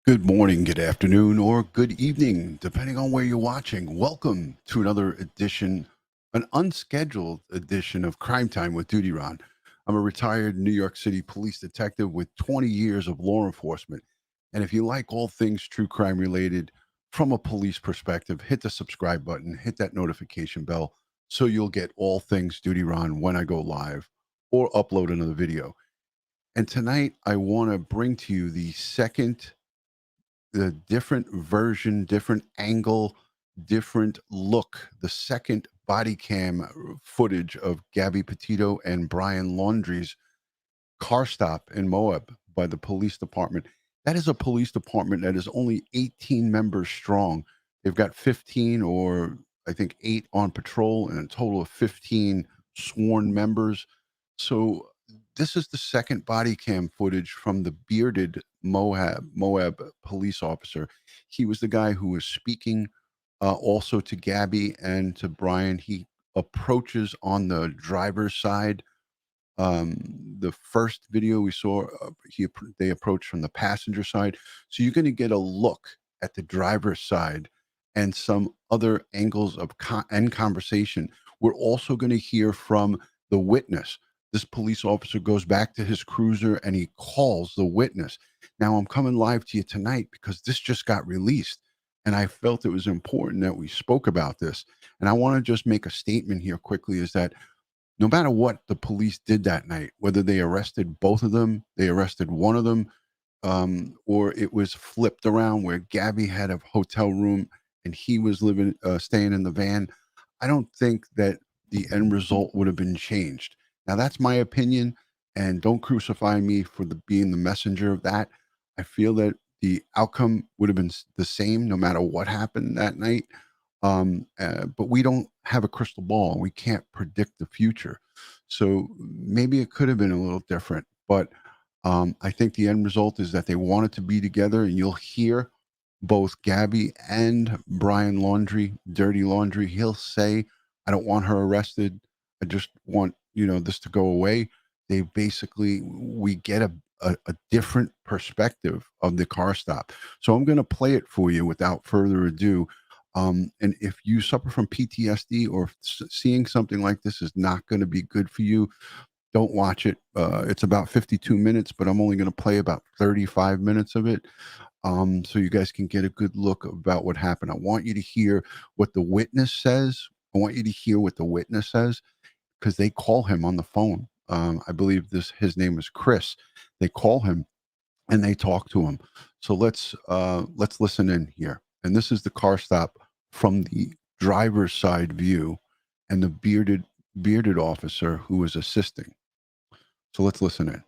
Good morning, good afternoon, or good evening, depending on where you're watching. Welcome to another edition, an unscheduled edition of Crime Time with DutyRon. I'm a retired New York City police detective with 20 years of law enforcement. And if you like all things true crime related from a police perspective, hit the subscribe button, hit that notification bell so you'll get all things DutyRon when I go live or upload another video. And tonight, I want to bring to you the different version, different angle, different look, the second body cam footage of Gabby Petito and Brian Laundrie's car stop in Moab by the police department. That is a police department that is only 18 members strong. They've got 15 or I think 8 on patrol and a total of 15 sworn members. So this is the second body cam footage from the bearded Moab police officer. He was the guy who was speaking also to Gabby and to Brian. He approaches on the driver's side. The first video we saw, they approached from the passenger side. So you're going to get a look at the driver's side and some other angles of conversation. We're also going to hear from the witness. This police officer goes back to his cruiser and he calls the witness. Now, I'm coming live to you tonight because this just got released. And I felt it was important that we spoke about this. And I want to just make a statement here quickly is that no matter what the police did that night, whether they arrested both of them, they arrested one of them, or it was flipped around where Gabby had a hotel room and he was staying in the van, I don't think that the end result would have been changed. Now, that's my opinion, and don't crucify me for being the messenger of that. I feel that the outcome would have been the same no matter what happened that night. But we don't have a crystal ball. We can't predict the future. So maybe it could have been a little different. But I think the end result is that they wanted to be together. And you'll hear both Gabby and Brian Laundrie, Dirty Laundrie. He'll say, I don't want her arrested. I just want, this to go away. We get a different perspective of the car stop. So I'm going to play it for you without further ado. And if you suffer from PTSD or seeing something like this is not going to be good for you, don't watch it. It's about 52 minutes, but I'm only going to play about 35 minutes of it. So you guys can get a good look about what happened. I want you to hear what the witness says. I want you to hear what the witness says because they call him on the phone. I believe his name is Chris. They call him and they talk to him. So let's listen in here. And this is the car stop from the driver's side view and the bearded officer who was assisting. So let's listen in.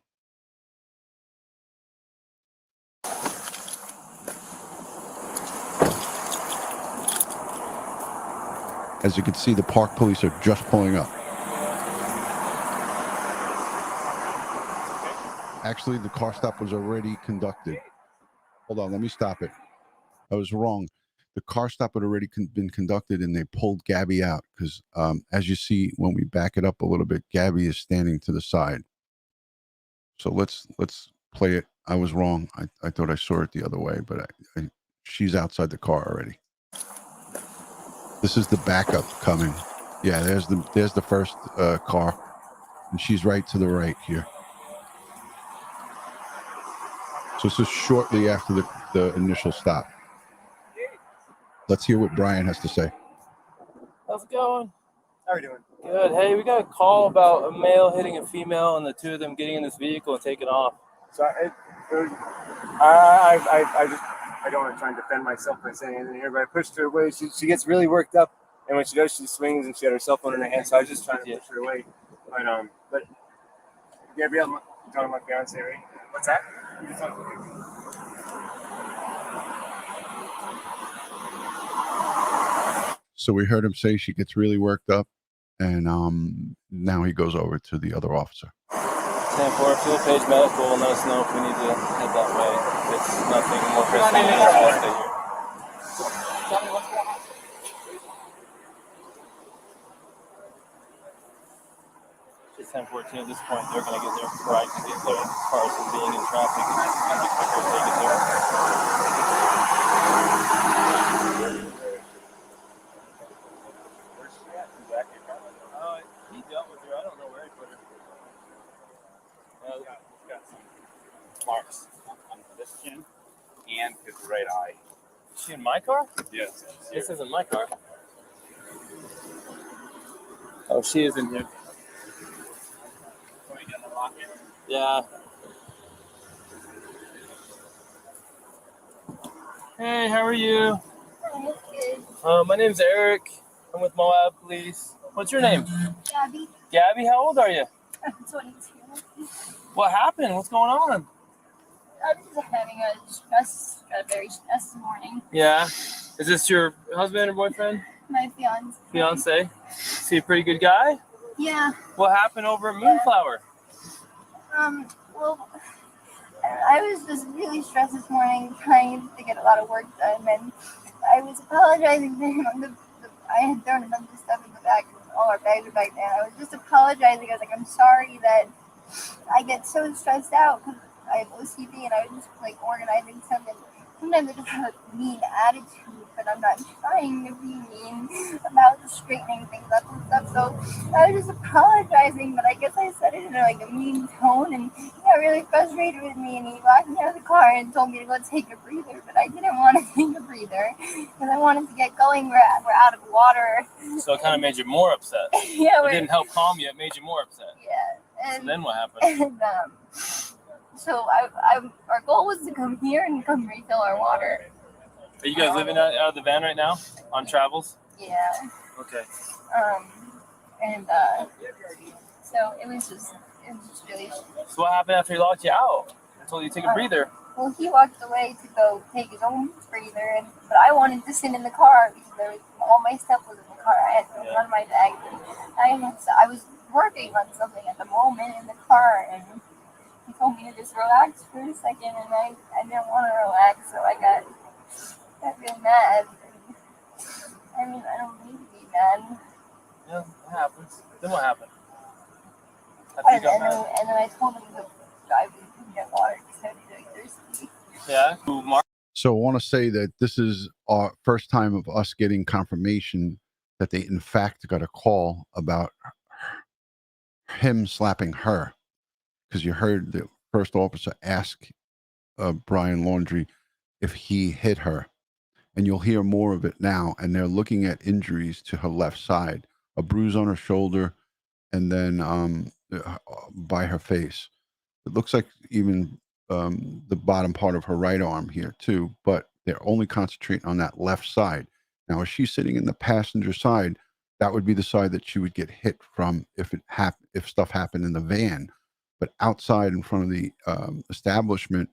As you can see, the park police are just pulling up. Actually, the car stop was already conducted. Hold on, let me stop it. I was wrong. The car stop had already been conducted and they pulled Gabby out because as you see, when we back it up a little bit, Gabby is standing to the side. So let's play it. I was wrong. I thought I saw it the other way, but she's outside the car already. This is the backup coming. Yeah, there's the first car, and she's right to the right here. So this is shortly after the initial stop. Let's hear what Brian has to say. How's it going? How are you doing? Good. Hey, we got a call about a male hitting a female and the two of them getting in this vehicle and taking off. So I don't want to try and defend myself by saying anything here, but I pushed her away. She gets really worked up, and when she does, she swings and she had her cell phone in her hand. So I was just trying to push her away. But Gabrielle, you're talking about fiance, right? What's that? So we heard him say she gets really worked up, and now he goes over to the other officer. 10-4, field page medical will let us know if we need to head that way. If it's nothing more pressing, we'll stay here. Tell me what's going on. It's 10-14 at this point. They're going to get their ride to get their cars from being in traffic. It's going to be quicker if they get there. on this chin and his right eye. Is she in my car? Yes. This isn't my car. Oh, she is in here. So he got the locket. Yeah. Hey, how are you? My name's Eric. I'm with Moab Police. What's your name? Gabby. Gabby, how old are you? I'm 22. What happened? What's going on? I'm just having a very stressed morning. Yeah. Is this your husband or boyfriend? My fiance. Fiance? Is he a pretty good guy? Yeah. What happened over at Moonflower? Well, I was just really stressed this morning trying to get a lot of work done, and I was apologizing to him. I had thrown a bunch of stuff in the back, and all our bags were back there. I was just apologizing. I was like, I'm sorry that I get so stressed out because I have OCD and I was just like organizing something. Sometimes I just have a mean attitude, but I'm not trying to be mean about just straightening things up and stuff. So I was just apologizing, but I guess I said it in like a mean tone, and he got really frustrated with me, and he locked me out of the car and told me to go take a breather. But I didn't want to take a breather because I wanted to get going. We're out of water. So it kind of made you more upset. Yeah, It didn't help calm you. It made you more upset. Yeah. So then what happened? And so our goal was to come here and come refill our water. Are you guys living out of the van right now on travels? Yeah. Okay. And so it was just really. So what happened after he locked you out? I told you to take a breather. Well, he walked away to go take his own breather, but I wanted to sit in the car because all my stuff was in the car. I had to run my bag. I was working on something at the moment in the car, and he told me to just relax for a second, and I didn't want to relax, so I got really mad. I mean, I don't need to be mad. Yeah, it happens. Then what happened? And then I told him to drive and get water because I was really thirsty. Yeah. So I want to say that this is our first time of us getting confirmation that they in fact got a call about him slapping her, because you heard the first officer ask Brian Laundrie if he hit her, and you'll hear more of it now. And they're looking at injuries to her left side, a bruise on her shoulder, and then by her face. It looks like even the bottom part of her right arm here too, but they're only concentrating on that left side. Now, if she's sitting in the passenger side, that would be the side that she would get hit from if stuff happened in the van. But outside in front of the establishment,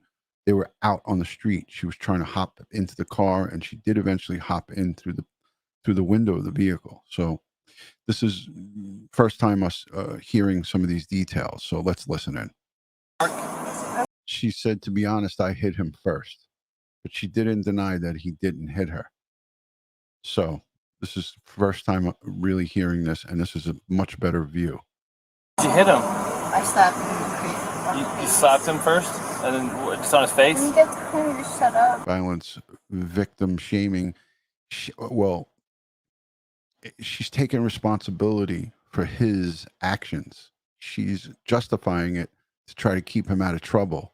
they were out on the street. She was trying to hop into the car, and she did eventually hop in through the window of the vehicle. So this is first time us hearing some of these details. So let's listen in. She said, to be honest, I hit him first, but she didn't deny that he didn't hit her. So this is first time really hearing this, and this is a much better view. Did you hit him? I slapped him. You slapped him first, and then just on his face? And he gets kind of shut up. Violence, victim shaming. She's taking responsibility for his actions. She's justifying it to try to keep him out of trouble.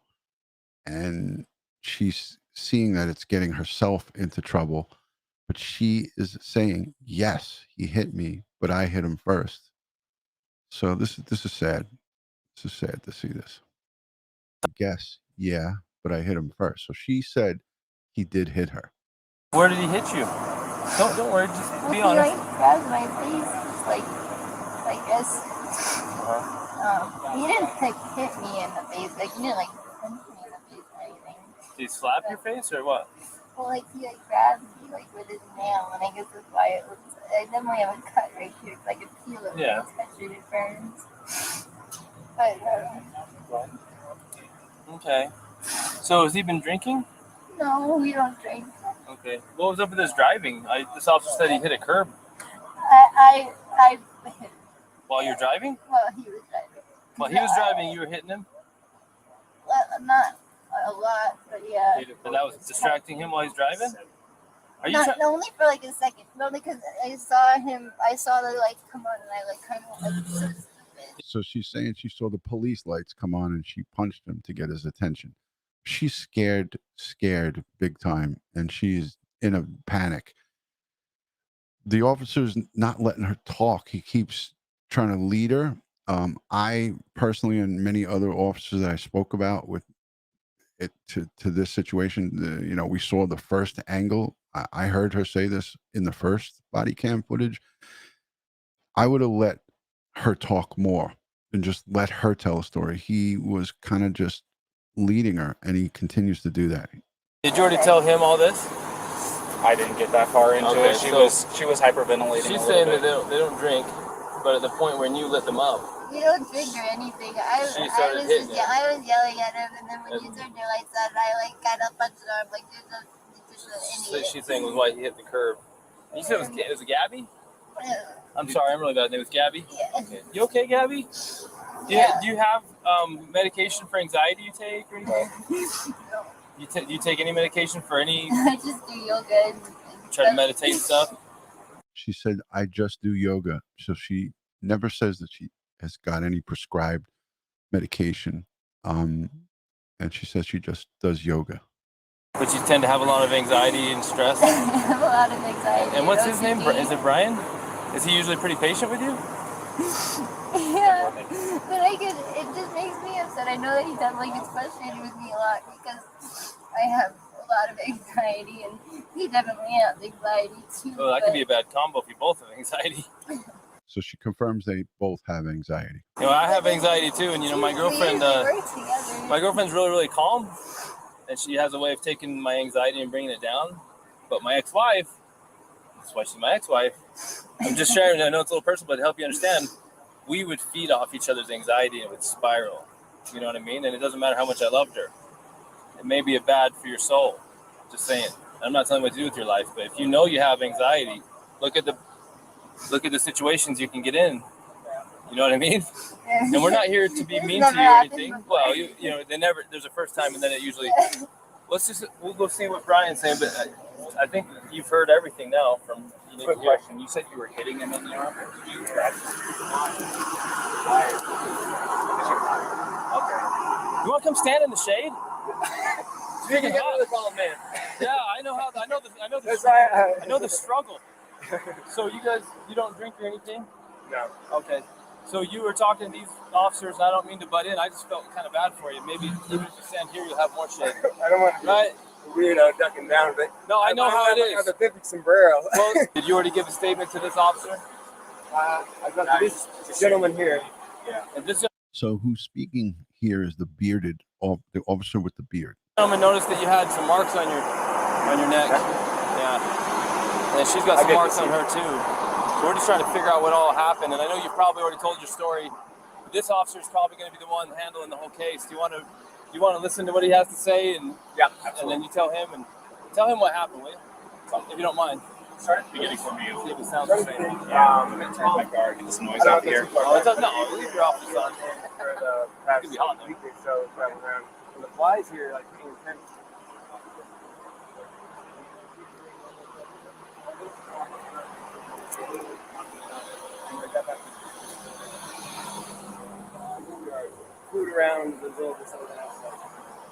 And she's seeing that it's getting herself into trouble. But she is saying, yes, he hit me, but I hit him first. So this is sad. This is sad to see this. I guess, yeah, but I hit him first. So she said he did hit her. Where did he hit you? Don't worry, just be honest. He grabbed my face, just like this. He didn't hit me in the face, he didn't punch me in the face or anything. Did he slap your face or what? Well, he grabbed me with his nail, and I guess that's why it looks. I definitely have a cut right here, because I could feel it when I touch it, it burns. But okay. So has he been drinking? no, we don't drink. Okay. What was up with his driving? This officer said he hit a curb. I While you're driving? Well, he was driving. While he was driving, you were hitting him? Not a lot, but yeah. But that was distracting him while he's driving? Are you Not only for a second, only because I saw the lights come on, and I kind of so stupid. So she's saying she saw the police lights come on and she punched him to get his attention. she's scared big time, and she's in a panic. The officer's not letting her talk. He keeps trying to lead her. I personally, and many other officers that I spoke about with it to this situation, you know, we saw the first angle. I heard her say this in the first body cam footage. I would have let her talk more and just let her tell a story. He was kind of just leading her, and he continues to do that. Did you already tell him all this? I didn't get that far into Okay, it. so She was hyperventilating. She's a saying little that they don't drink, but at the point when you lit them up, We don't drink or anything. I was yelling at him, and then when you turned your lights on, I like kind of punched him. I'm like, you're just an idiot. she's saying was why he hit the curb. You said it was Gabby? I'm sorry, I'm really bad. It was Gabby? Yeah. Okay. You okay, Gabby? Do you have medication for anxiety you take or anything? No. Do you take any medication for any I just do yoga and try to meditate and stuff? She said, I just do yoga. So she never says that she has got any prescribed medication. And she says she just does yoga. But you tend to have a lot of anxiety and stress. I have a lot of anxiety. And what's his name? Is it Brian? Is he usually pretty patient with you? Yeah, but it just makes me upset. I know that he definitely gets frustrated with me a lot because I have a lot of anxiety, and he definitely has anxiety too. Oh, that could be a bad combo if you both have anxiety. So she confirms they both have anxiety. You know, I have anxiety too, and you know, my girlfriend, We work together. my girlfriend's really, really calm, and she has a way of taking my anxiety and bringing it down. But my ex-wife, that's why she's my ex-wife. I'm just sharing. I know it's a little personal, but to help you understand, we would feed off each other's anxiety and it would spiral. You know what I mean? And it doesn't matter how much I loved her. It may be bad for your soul. Just saying. I'm not telling you what to do with your life, but if you know you have anxiety, look at the situations you can get in. You know what I mean? And we're not here to be mean to you or anything. Well, you know, there's a first time, and then it usually. We'll go see what Brian's saying, but I think you've heard everything now from. Quick question. You said you were hitting him in the arm. Did you grab him? Okay. You want to come stand in the shade? You can get rid of the call, man. Yeah, I know the struggle. So you don't drink or anything? No. Okay. So you were talking to these officers, and I don't mean to butt in. I just felt kind of bad for you. Maybe even if you stand here, you'll have more shade. I don't want to be Right? weirdo ducking down, but No, I know how it I have is. a big sombrero. Well, did you already give a statement to this officer? I got this gentleman here. Yeah. And this So who's speaking here is the officer with the beard. gentleman noticed that you had some marks on your neck. Yeah. And she's got some marks on her too. So we're just trying to figure out what all happened. And I know you've probably already told your story. But this officer is probably going to be the one handling the whole case. Do you want to listen to what he has to say, and Yeah, and then you tell him what happened, will you? If you don't mind. Start at the beginning for me. See if it sounds the same. I'm going to turn my car, get this noise out here. Oh, it doesn't. No, leave your office on. For the past It could be hot, though. week or so, traveling around. And the flies here, like being intense. Food around the little bit of that.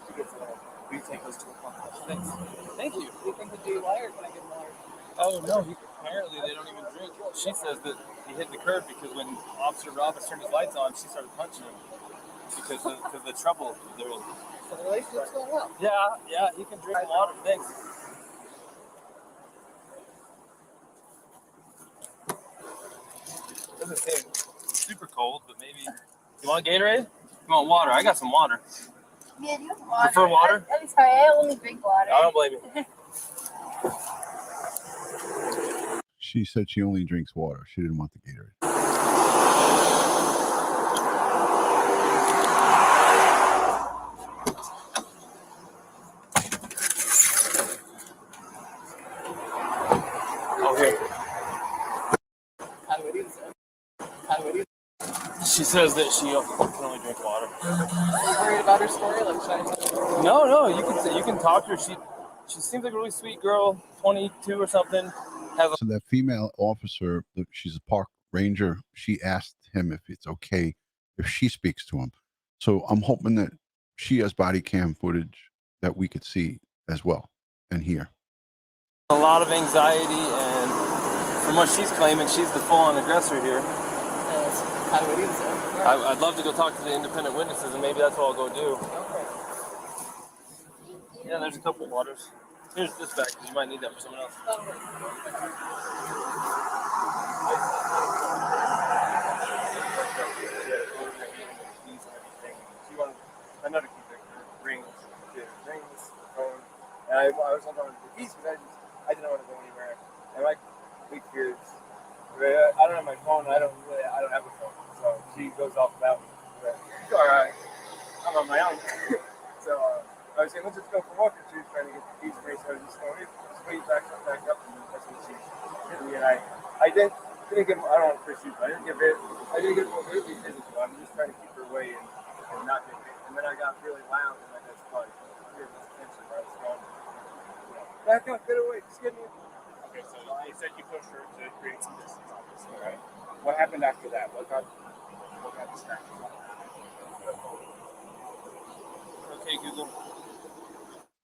She gets a little. We take those to a pump. Thanks. Thank you. Do you think that they wired when I get wired? Oh no, apparently they don't even drink. She says that he hit the curb because when Officer Roberts turned his lights on, she started punching him because of the trouble there was. So the relationship's going well. Yeah, he can drink water. Thanks. Doesn't seem super cold, but maybe. You want Gatorade? You want water? I got some water. Yeah, you have water. Prefer water? I'm sorry, I only drink water. I don't blame you. She said she only drinks water. She didn't want the Gatorade. Oh, here. How do I do this? She says that she can only drink water. Are you worried about her story? Like, should I tell her? No, you can talk to her. She seems like a really sweet girl, 22 or something. So that female officer, she's a park ranger, she asked him if it's okay if she speaks to him. So I'm hoping that she has body cam footage that we could see as well and hear? A lot of anxiety, and from what she's claiming, she's the full-on aggressor here. That's kind of what he was saying. I'd love to go talk to the independent witnesses, and maybe that's what I'll go do. Yeah, there's a couple waters. Here's this back, because you might need that for someone else. She wanted another key rings, phone. And I was on the keys because I didn't want to go anywhere. And my big fear is I don't have my phone. I don't have a phone. So she goes off without me. All right, I'm on my own. So I was saying, let's just go for a walk. And she was trying to get the keys for me, so I was just going, just wait back up. And that's when she hit me. And I didn't get. I don't want to pursue, but I didn't get really physical. I'm just trying to keep her away and not get hit. And then I got really loud, and I just like, here's this tension. I was going, back up, get away, just get me. Okay, so you said you pushed her to create some distance, obviously, right? What happened after that? What got distracted? Okay, Google.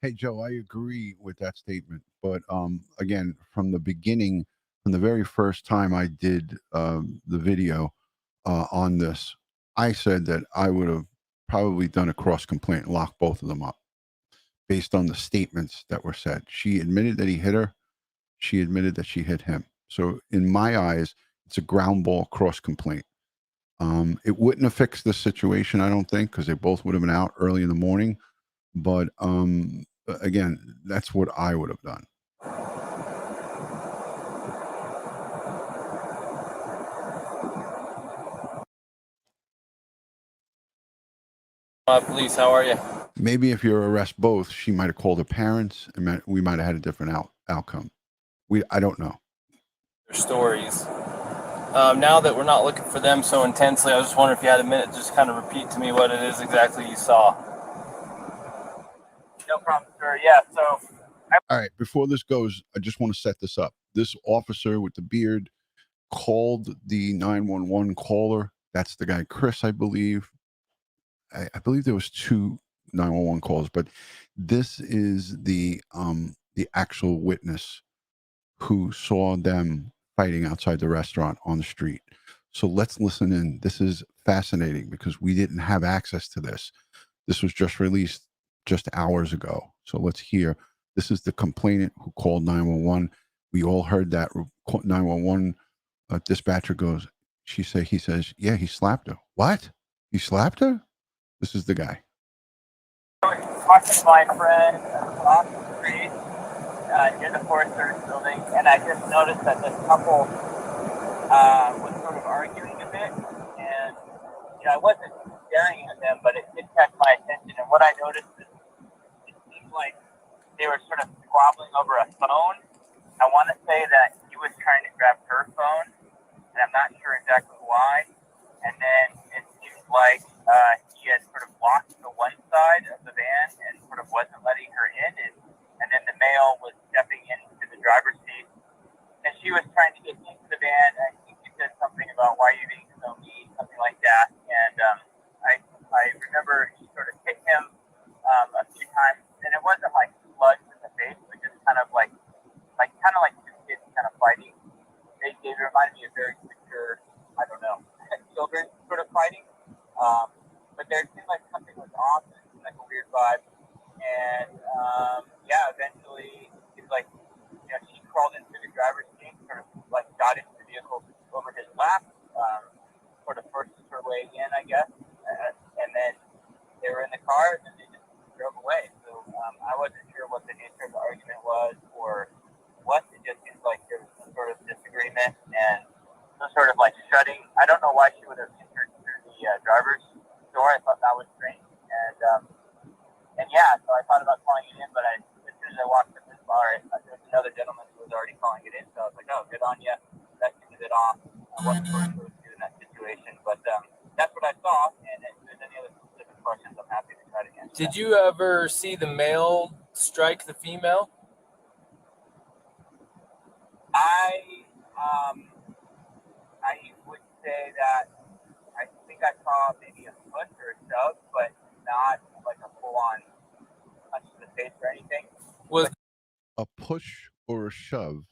Hey, Joe, I agree with that statement. But again, from the beginning, from the very first time I did the video on this, I said that I would have probably done a cross complaint and locked both of them up based on the statements that were said. She admitted that he hit her. She admitted that she hit him. So in my eyes, it's a ground ball cross complaint. It wouldn't have fixed the situation, I don't think, because they both would have been out early in the morning. But again, that's what I would have done. Police, how are you? Maybe if you arrest both, she might have called her parents, and we might have had a different outcome. I don't know. Their stories. Now that we're not looking for them so intensely, I was just wondering if you had a minute to just kind of repeat to me what it is exactly you saw. No problem, sir. Yeah, so. All right, before this goes, I just want to set this up. This officer with the beard called the 911 caller. That's the guy, Chris, I believe. I believe there was 2 911 calls, but this is the actual witness who saw them fighting outside the restaurant on the street. So let's listen in. This is fascinating because we didn't have access to this. This was just released just hours ago. So let's hear. This is the complainant who called 911. We all heard that 911 dispatcher goes, he says, yeah, he slapped her. What? He slapped her? This is the guy. Talking to my friend across the street near the Forest Service building, and I just noticed that this couple was sort of arguing a bit, and I wasn't staring at them, but it did catch my attention. And what I noticed is it seemed like they were sort of squabbling over a phone. I want to say that he was trying to grab her phone, and I'm not sure exactly why. And then it seems like he had sort of blocked the one side of the van and sort of wasn't letting her in. And then the male was stepping into the driver's seat. And she was trying to get into the van. And he said something about, why are you being so mean, something like that. And I remember he sort of hit him a few times. And it wasn't like slugs in the face, but just kind of like two kids kind of fighting. They reminded me of very secure, I don't know, children sort of fighting. But there seemed like something was off. It seemed like a weird vibe. And eventually he's like, she crawled into the driver's seat, sort of like got into the vehicle over his lap, sort of forced her way in, I guess. And then they were in the car, and then they just drove away. So I wasn't sure what the nature of the argument was or what. It just seems like there was some sort of disagreement and some sort of like shutting. I don't know why she would have entered through the driver's door. I thought that was strange. So I thought about calling it in, but as soon as I walked up this bar, there was another gentleman who was already calling it in. So I was like, oh, good on you. That seemed a bit off. I wasn't sure what to do in that situation, but that's what I saw. And if there's any other specific questions, I'm happy to try to answer. Did you ever see the male strike the female? I would say that I think I saw maybe a foot or a shove, but not like a full-on punch to the face or anything. Was A push or a shove.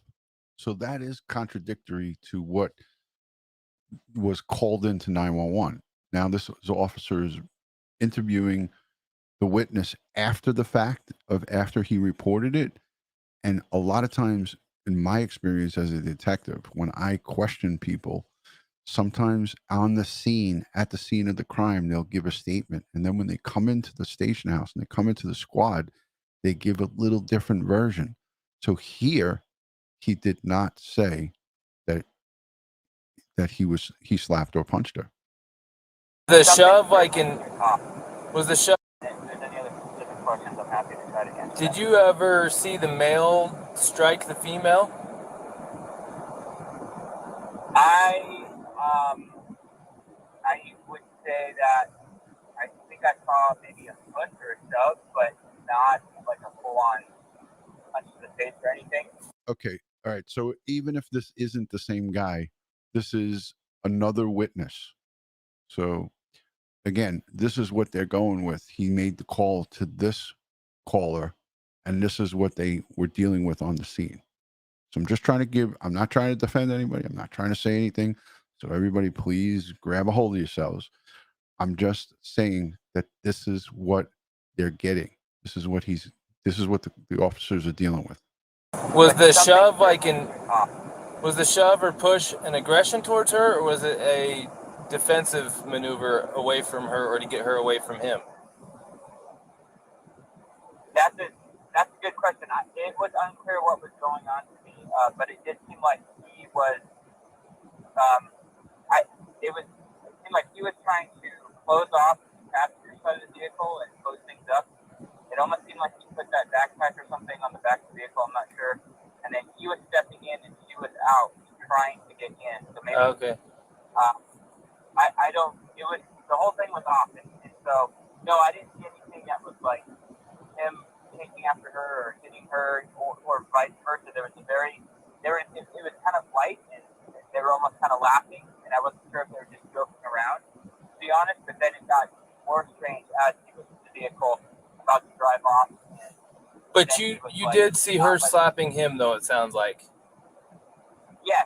So that is contradictory to what was called into 911. Now, this officer is interviewing the witness after the fact of after he reported it. And a lot of times, in my experience as a detective, when I question people, sometimes on the scene, at the scene of the crime, they'll give a statement. And then when they come into the station house and they come into the squad, they give a little different version. So here, he did not say that he slapped or punched her. the shove like in? Was the shove? If there's any other specific questions, I'm happy to try to answer. Did you ever see the male strike the female? I would say that I think I saw maybe a push or a shove, but not like a full-on punch to the face or anything. Okay. All right. So even if this isn't the same guy, this is another witness. So again, this is what they're going with. He made the call to this caller, and this is what they were dealing with on the scene. So I'm not trying to defend anybody. I'm not trying to say anything. So everybody, please grab a hold of yourselves. I'm just saying that this is what they're getting. This is what the officers are dealing with. Was the shove like in? Was the shove or push an aggression towards her, or was it a defensive maneuver away from her, or to get her away from him? That's a good question. It was unclear what was going on to me, but it did seem like he was. It seemed like he was trying to close off the passenger side of the vehicle and close things up. It almost seemed like he put that backpack or something on the back of the vehicle. I'm not sure. And then he was stepping in and she was out trying to get in. So maybe. Okay. I don't. It was the whole thing was off, and so no, I didn't see anything that was like him taking after her or hitting her or vice versa. It was kind of light, and they were almost kind of laughing, and I wasn't sure if they were just joking around, to be honest. But then it got more strange as he was in the vehicle about to drive off. But you did see her slapping him, though. It sounds like. Yeah,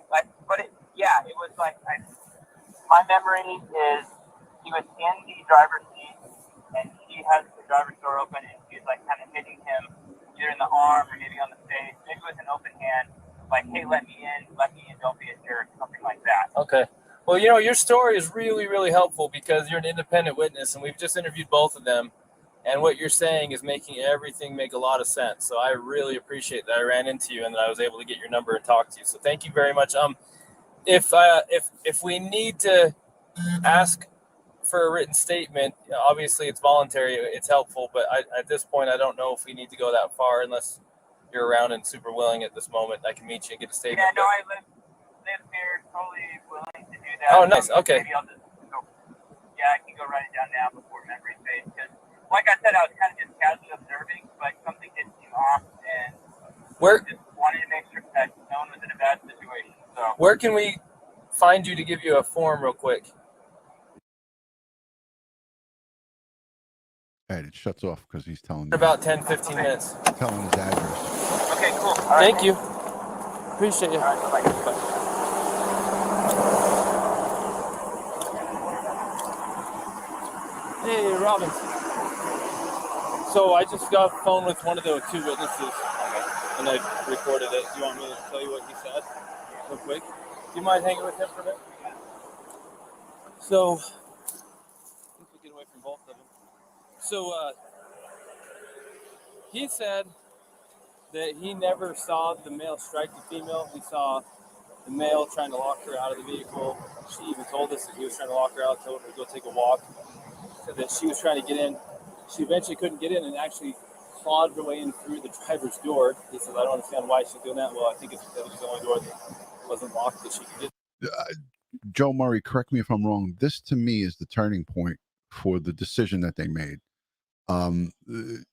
it was like my memory is he was in the driver's seat, and she has the driver's door open, and she's like kind of hitting him either in the arm or maybe on the face, maybe with an open hand, like, hey, let me in, don't be a jerk, something like that. Okay. Well, your story is really, really helpful because you're an independent witness, and we've just interviewed both of them, and what you're saying is making everything make a lot of sense. So I really appreciate that I ran into you and that I was able to get your number and talk to you. So thank you very much. If we need to ask for a written statement, obviously it's voluntary, it's helpful, but at this point I don't know if we need to go that far unless you're around and super willing at this moment. I can meet you and get a statement. Yeah, no, I live here, totally willing to do that. Oh, nice. Okay. Maybe I'll just go. Yeah, I can go write it down now before memory fades. Because, like I said, I was kind of just casually observing, but something did seem off, and just wanted to make sure that no one was in a bad situation. So where can we find you to give you a form real quick? And it shuts off because he's telling me. About 10-15 minutes. Telling his address. okay, cool. Thank you. Appreciate you. All right, bye. Hey, Robin. So I just got off the phone with one of the two witnesses, and I recorded it. Do you want me to tell you what he said real quick? Do you mind hanging with him for a minute? So, I think we'll get away from both of them. So, he said that he never saw the male strike the female. He saw the male trying to lock her out of the vehicle. She even told us that he was trying to lock her out, told her to go take a walk. Said that she was trying to get in. She eventually couldn't get in and actually clawed her way in through the driver's door. He says, I don't understand why she's doing that. Well, I think it's because it was the only door that wasn't locked that she could get. Joe Murray, correct me if I'm wrong. This to me is the turning point for the decision that they made.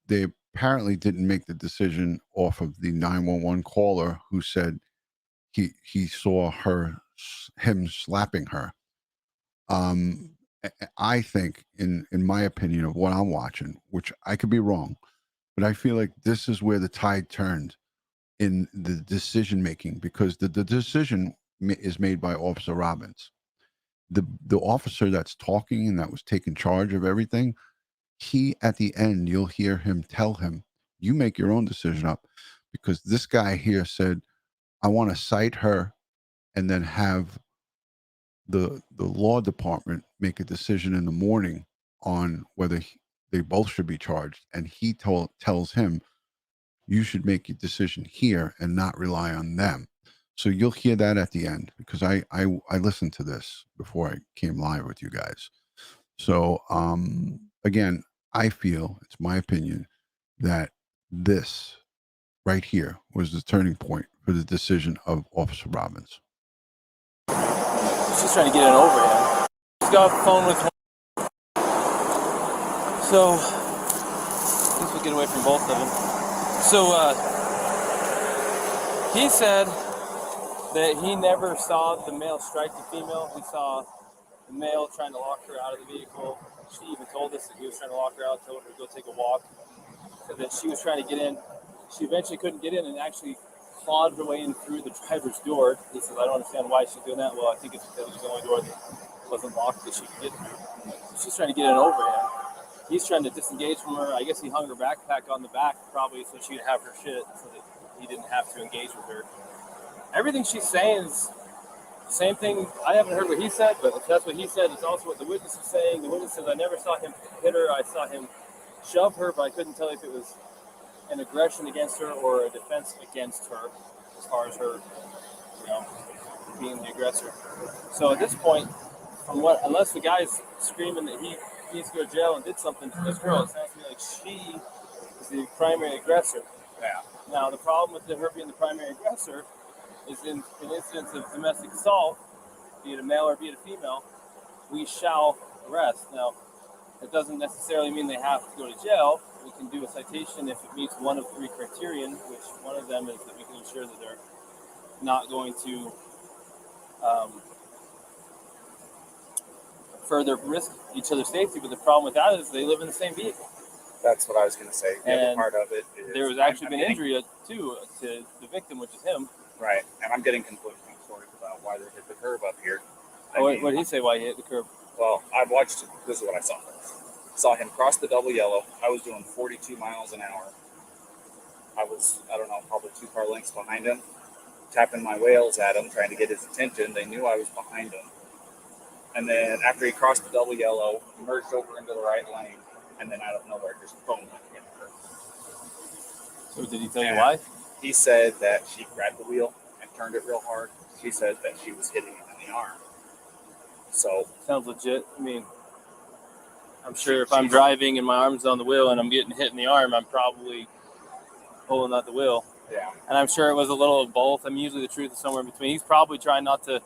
They apparently didn't make the decision off of the 911 caller who said he saw him slapping her. I think, in my opinion of what I'm watching, which I could be wrong, But I feel like this is where the tide turned in the decision making, because the decision is made by Officer Robbins. The officer that's talking and that was taking charge of everything, he at the end, you'll hear him tell him, you make your own decision up, because this guy here said, I want to cite her and then have the law department make a decision in the morning on whether they both should be charged. And he tells him, you should make your decision here and not rely on them. So you'll hear that at the end, because I listened to this before I came live with you guys. So again, I feel, it's my opinion, that this right here was the turning point for the decision of Officer Robbins. She's trying to get it over him. She's got a phone with him. So, I guess we'll get away from both of them. So, he said that he never saw the male strike the female. He saw the male trying to lock her out of the vehicle. She even told us that he was trying to lock her out, told her to go take a walk. Said that she was trying to get in. She eventually couldn't get in and actually clawed her way in through the driver's door. He says, I don't understand why she's doing that. Well, I think it's because it was the only door that wasn't locked that she could get through. So she's trying to get in over him. He's trying to disengage from her. I guess he hung her backpack on the back probably so she'd have her shit so that he didn't have to engage with her. Everything she's saying is the same thing. I haven't heard what he said, but if that's what he said, it's also what the witness is saying. The witness says, I never saw him hit her. I saw him shove her, but I couldn't tell if it was an aggression against her or a defense against her as far as her, being the aggressor. So at this point, unless the guy's screaming that he needs to go to jail and did something to this girl, it sounds to me like she is the primary aggressor. Yeah. Now, the problem with her being the primary aggressor is in an instance of domestic assault, be it a male or be it a female, we shall arrest. Now, it doesn't necessarily mean they have to go to jail. We can do a citation if it meets one of three criterion, which one of them is that we can ensure that they're not going to further risk each other's safety. But the problem with that is they live in the same vehicle. That's what I was going to say. The other part of it is there was actually been injury too to the victim, which is him. Right, and I'm getting conflicting stories about why they hit the curb up here. What did he say? Why he hit the curb? Well, I watched. This is what I saw. Saw him cross the double yellow. I was doing 42 miles an hour. I was, probably 2 car lengths behind him, tapping my wheels at him, trying to get his attention. They knew I was behind him. And then after he crossed the double yellow, he merged over into the right lane, and then out of nowhere, just boom, went in the curb. So did he tell you why? He said that she grabbed the wheel and turned it real hard. She said that she was hitting him in the arm. So sounds legit. I mean, I'm sure if I'm driving and my arm's on the wheel and I'm getting hit in the arm, I'm probably pulling out the wheel. Yeah. And I'm sure it was a little of both. I mean, usually the truth is somewhere in between. He's probably trying not to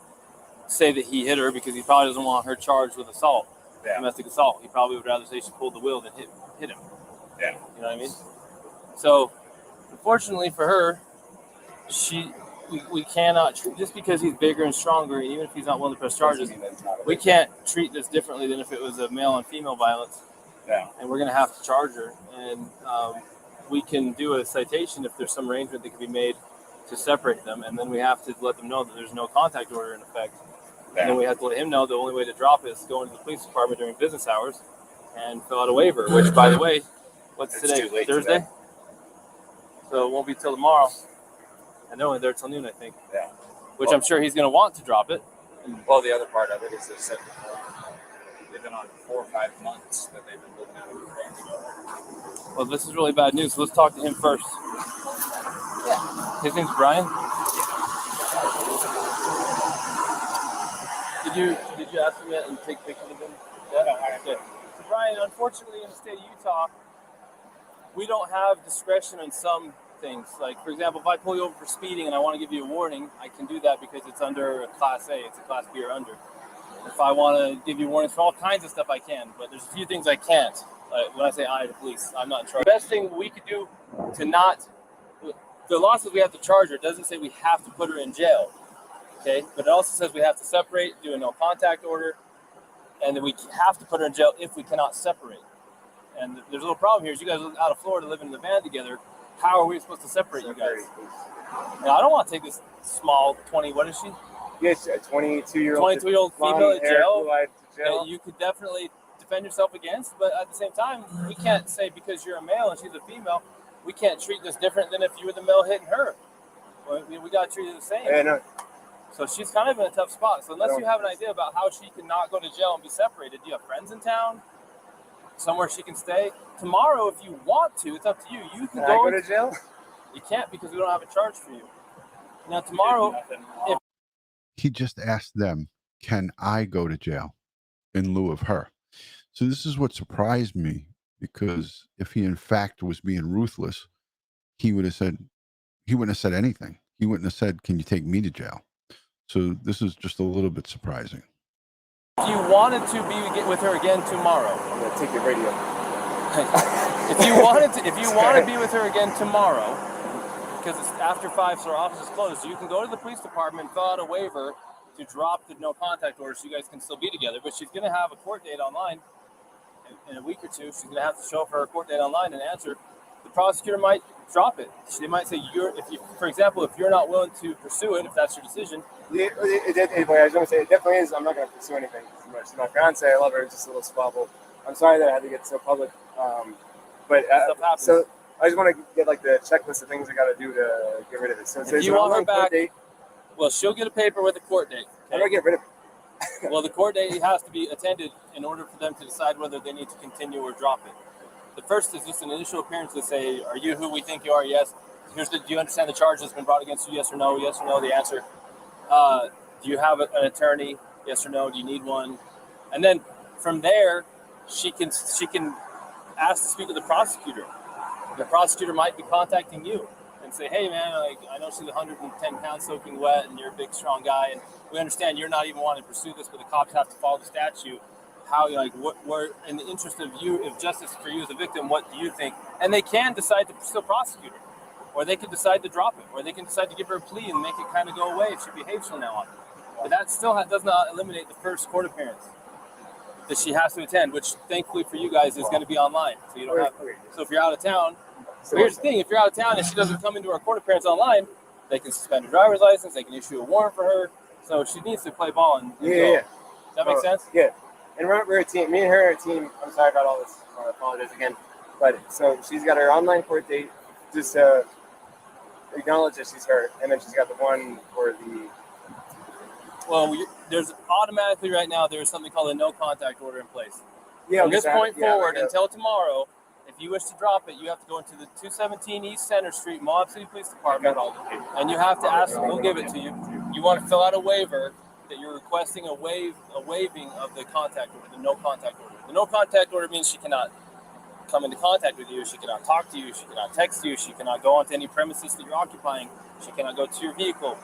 say that he hit her because he probably doesn't want her charged with assault, domestic assault. He probably would rather say she pulled the wheel than hit him. Yeah. You know what I mean? So, unfortunately for her, we cannot, just because he's bigger and stronger, even if he's not willing to press charges, we can't treat this differently than if it was a male and female violence. Yeah. And we're going to have to charge her. And we can do a citation if there's some arrangement that can be made to separate them. And then we have to let them know that there's no contact order in effect. Yeah. And then we have to let him know the only way to drop it is go into the police department during business hours and fill out a waiver, which, by the way, what's today? Thursday? Today. So it won't be till tomorrow. And they're only there till noon, I think. Yeah. Which I'm sure he's going to want to drop it. Well, the other part of it is they said they've been on 4 or 5 months that they've been living out of the family. Well, this is really bad news. So let's talk to him first. Yeah. His name's Brian. Did you ask him yet and take pictures of him? Yeah. No, okay. So Brian, unfortunately, in the state of Utah, we don't have discretion on some things. Like, for example, if I pull you over for speeding and I want to give you a warning, I can do that because it's under a Class A. It's a Class B or under. If I want to give you warnings for all kinds of stuff, I can. But there's a few things I can't. When I say I, the police, I'm not in charge. The best thing we could do to not... The law says we have to charge her. It doesn't say we have to put her in jail. Okay? But it also says we have to separate, do a no contact order, and then we have to put her in jail if we cannot separate. And there's a little problem here. Is you guys are out of Florida living in the van together. How are we supposed to separate you guys? Now, I don't want to take this small 20. What is she? Yes, a 22-year-old. 22-year-old female at jail. jail. That you could definitely defend yourself against, but at the same time, we can't say because you're a male and she's a female, we can't treat this different than if you were the male hitting her. We got to treat it the same. Yeah, no. So she's kind of in a tough spot. So unless you have an idea about how she can not go to jail and be separated, do you have friends in town? Somewhere she can stay? Tomorrow, if you want to, it's up to you. You can go to jail? You can't because we don't have a charge for you. Now, tomorrow, if he just asked them, can I go to jail in lieu of her? So this is what surprised me, because if he in fact was being ruthless, he wouldn't have said anything. He wouldn't have said, can you take me to jail? So this is just a little bit surprising. If you wanted to be with her again tomorrow, I'm gonna take your radio. if you want to be with her again tomorrow, because it's after 5, so our office is closed, you can go to the police department, fill out a waiver to drop the no contact order, so you guys can still be together. But she's gonna have a court date online in a week or two. She's gonna have to show up for her court date online and answer. The prosecutor might drop it. They might say, for example, if you're not willing to pursue it, if that's your decision. I was going to say, it definitely is. I'm not going to pursue anything too much. My fiance, I love her, it's just a little squabble. I'm sorry that I had to get so public. So I just want to get like the checklist of things I got to do to get rid of it. So if you want her back, well, she'll get a paper with a court date. Okay? How do I get rid of it? Well, the court date has to be attended in order for them to decide whether they need to continue or drop it. The first is just an initial appearance to say, are you who we think you are? Yes. Do you understand the charge that's been brought against you? Yes or no? Yes or no, the answer. Do you have an attorney? Yes or no? Do you need one? And then from there, she can ask to speak with the prosecutor. The prosecutor might be contacting you and say, hey, man, I know she's 110 pounds soaking wet and you're a big, strong guy, and we understand you're not even wanting to pursue this, but the cops have to follow the statute. How, what in the interest of you, if justice for you as a victim, what do you think? And they can decide to still prosecute her, or they can decide to drop it, or they can decide to give her a plea and make it kind of go away if she behaves from now on. But that still does not eliminate the first court appearance that she has to attend, which thankfully for you guys is going to be online. So you don't have. So if you're out of town, so here's the thing: if you're out of town and she doesn't come into her court appearance online, they can suspend her driver's license. They can issue a warrant for her. So she needs to play ball and go. Yeah. Does that make sense? Yeah. And we're a team. Me and her are a team. I'm sorry about all this. I apologize again. But so she's got her online court date. Just acknowledge that she's hurt, and then she's got the one for the. Well, there's automatically right now there's something called a no contact order in place. Yeah. From this point forward until tomorrow, if you wish to drop it, you have to go into the 217 East Center Street, Moab City Police Department, and you have to ask. We'll give it to you. You want to fill out a waiver that you're requesting a waiving of the contact order, the no contact order. The no contact order means she cannot come into contact with you, she cannot talk to you, she cannot text you, she cannot go onto any premises that you're occupying, she cannot go to your vehicle.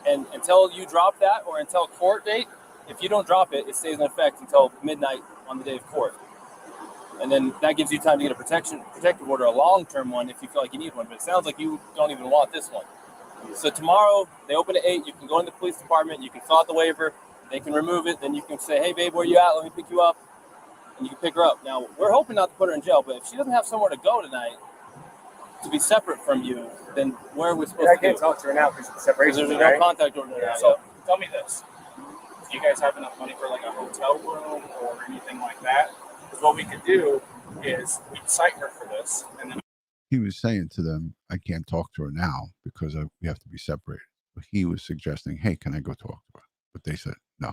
And until you drop that, or until court date, if you don't drop it, it stays in effect until midnight on the day of court. And then that gives you time to get a protective order, a long-term one, if you feel like you need one. But it sounds like you don't even want this one. So tomorrow, they open at 8. You can go in the police department. You can fill out the waiver. They can remove it. Then you can say, hey, babe, where you at? Let me pick you up. And you can pick her up. Now, we're hoping not to put her in jail, but if she doesn't have somewhere to go tonight to be separate from you, then where are we supposed to I can't talk to her now because it's separation. Because there's no contact order now. So tell me this. Do you guys have enough money for like a hotel room or anything like that? Because what we could do is we'd cite her for this, and then he was saying to them, I can't talk to her now because we have to be separated. But he was suggesting, hey, can I go talk to her? But they said, no.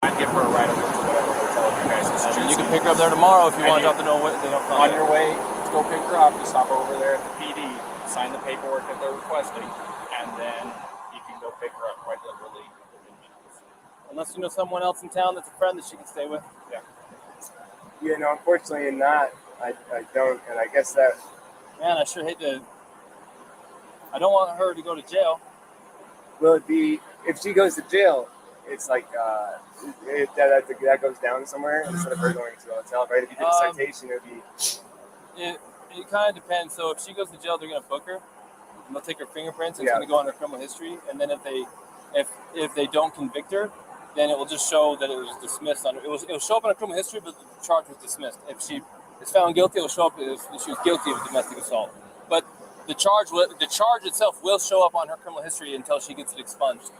I'd give her a ride over to whatever hotel you guys is choosing. You can pick her up there tomorrow if you want to drop the no. They don't on your way to go pick her up, you stop over there at the PD, sign the paperwork that they're requesting, and then you can go pick her up quite literally within minutes. Unless you know someone else in town that's a friend that she can stay with. Yeah. Yeah, no, unfortunately not. I don't, and I guess that. Man, I sure hate to. I don't want her to go to jail. Will it be if she goes to jail? It's like that goes down somewhere instead of her going to the hotel, right? If you did a citation, it would be. It kind of depends. So if she goes to jail, they're gonna book her, and they'll take her fingerprints. It's gonna go on her criminal history, and then if they don't convict her, then it will just show that it was dismissed. It will show up on her criminal history, but the charge was dismissed. If she is found guilty, it'll show up if she was guilty of domestic assault. But the charge itself will show up on her criminal history until she gets it expunged.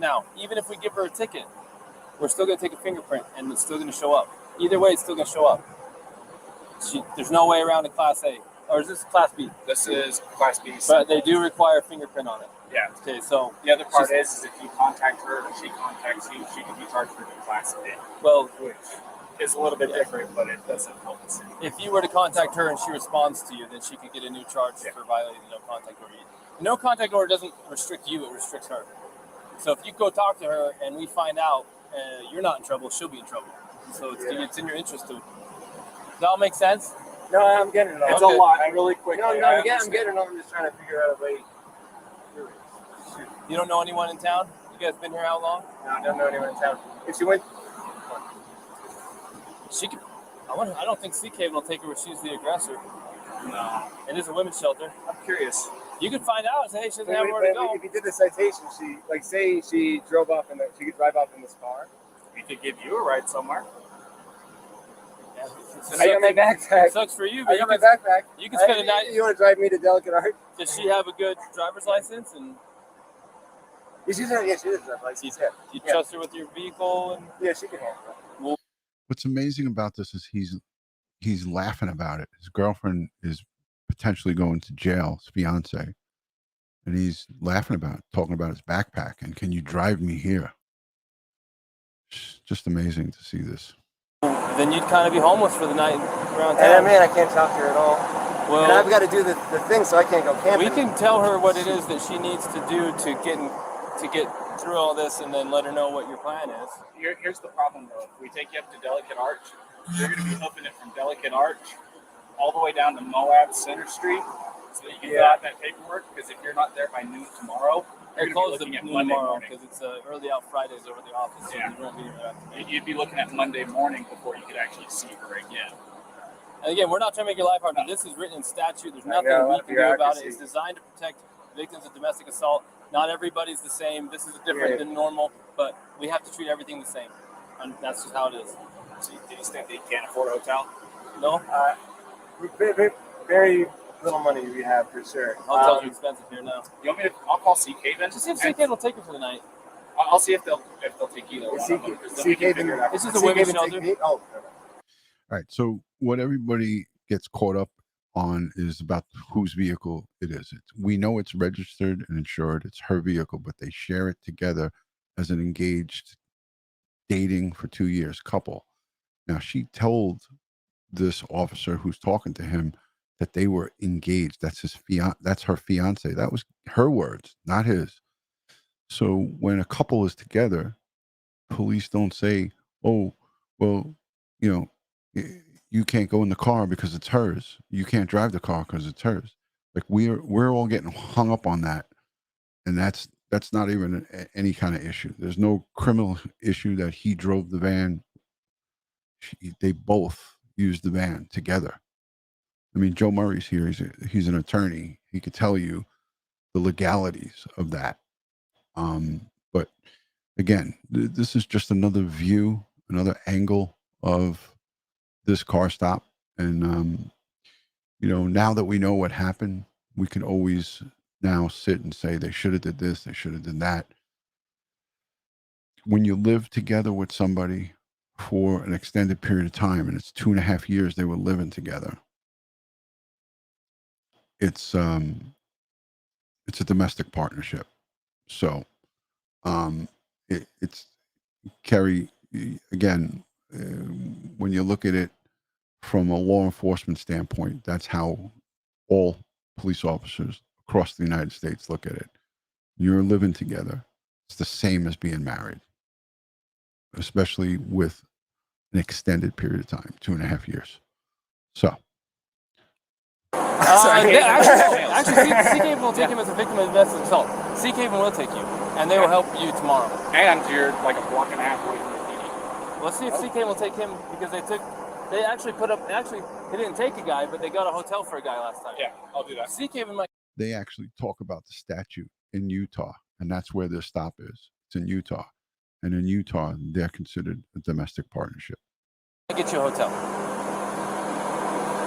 Now, even if we give her a ticket, we're still going to take a fingerprint, and it's still going to show up. Either way, it's still going to show up. There's no way around a Class A. Or is this Class B? This is Class B. But they do require a fingerprint on it. Yeah. Okay, so the other part is if you contact her and she contacts you, she can be charged for the Class A. Well, which is a little bit different, but it doesn't help us. If you were to contact her and she responds to you, then she could get a new charge for violating the no contact order. The no contact order doesn't restrict you; it restricts her. So if you go talk to her and we find out you're not in trouble, she'll be in trouble. So it's in your interest to. Does that all make sense? No, I'm getting it all. It's a lot, really quick. No, I'm getting it all. I'm just trying to figure out a way. You don't know anyone in town? You guys been here how long? No, I don't know anyone in town. If she went, she could. I don't think CK will take her if she's the aggressor. No. It is a women's shelter. I'm curious. You could find out and say, hey, she doesn't have where to go. If you did the citation, say she drove off she could drive off in this car. We could give you a ride somewhere. Yeah. I got my backpack. It sucks for you, but I got my backpack. You can spend a night. You want to drive me to Delicate Art? Does she have a good driver's license? And she does have a license. You trust her with your vehicle? And yeah, she can handle it. What's amazing about this is he's laughing about it. His girlfriend is potentially going to jail, his fiance, and he's laughing about it, talking about his backpack. And can you drive me here? It's just amazing to see this. Then you'd kind of be homeless for the night around town. And man, I can't talk to her at all. Well, and I've got to do the thing, so I can't go camping. We can tell her what it is that she needs to do to get through all this, and then let her know what your plan is. Here's the problem, though. If we take you up to Delicate Arch, you're going to be hoofing it from Delicate Arch all the way down to Moab Center Street, so that you can fill out that paperwork. Because if you're not there by noon tomorrow, They're closed at noon tomorrow because it's early out Fridays over the office. So yeah. You won't be here after. You'd be looking at Monday morning before you could actually see her again. And again, we're not trying to make your life hard, but this is written in statute. There's nothing we can do about it. It's designed to protect victims of domestic assault. Not everybody's the same. This is different than normal, but we have to treat everything the same. And that's just how it is. So do you think they can't afford a hotel? No? Very little money we have, for sure. Hotels are expensive here now. You want me to? I'll call CK then. Just see if CK will take you for the night. I'll see if they'll take either one of them. This is a women's shelter. All right. So what everybody gets caught up on is about whose vehicle it is. We know it's registered and insured. It's her vehicle, but they share it together as an engaged, dating for 2 years couple. Now, she told this officer who's talking to him that they were engaged. That's that's her fiance. That was her words, not his. So when a couple is together, police don't say, "Oh, well, you know, you can't go in the car because it's hers. You can't drive the car because it's hers." Like we're all getting hung up on that, and that's not even any kind of issue. There's no criminal issue that he drove the van. They both used the van together. I mean, Joe Murray's here. He's an attorney. He could tell you the legalities of that. But again, this is just another view, another angle of this car stop. And, you know, now that we know what happened, we can always now sit and say they should have did this, they should have did that. When you live together with somebody for an extended period of time, and it's 2.5 years they were living together, it's a domestic partnership. So it's Kerry, again, when you look at it from a law enforcement standpoint, that's how all police officers across the United States look at it. You're living together. It's the same as being married, especially with an extended period of time, 2.5 years. So. Actually, CK will take him as a victim of domestic assault. CK will take you, and they will help you tomorrow. And you're like a block and a half away from the PD. Let's see if CK will take him, because they actually they didn't take a guy, but they got a hotel for a guy last time. Yeah, I'll do that. CK might. They actually talk about the statute in Utah, and that's where their stop is. It's in Utah. And in Utah, they're considered a domestic partnership. I'll get you a hotel.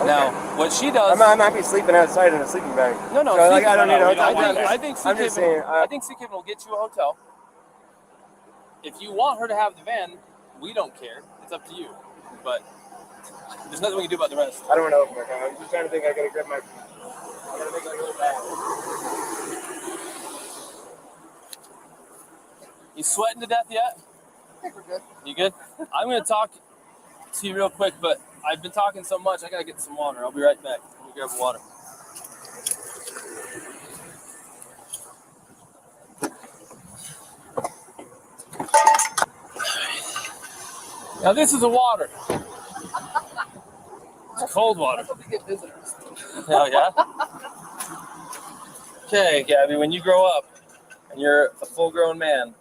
Now, what she does... I'm happy sleeping outside in a sleeping bag. No, So, like, I don't need a hotel. I think CK will get you a hotel. If you want her to have the van, we don't care. It's up to you. But there's nothing we can do about the rest. I don't want to open my car. I'm just trying to think. I gotta grab my... I gotta make like a little bag. You sweating to death yet? I think we're good. You good? I'm going to talk to you real quick, but I've been talking so much, I got to get some water. I'll be right back. Let me grab water. Now, this is a water. It's cold water. That's what we get visitors. Oh, yeah? Okay, Gabby, when you grow up and you're a full-grown man,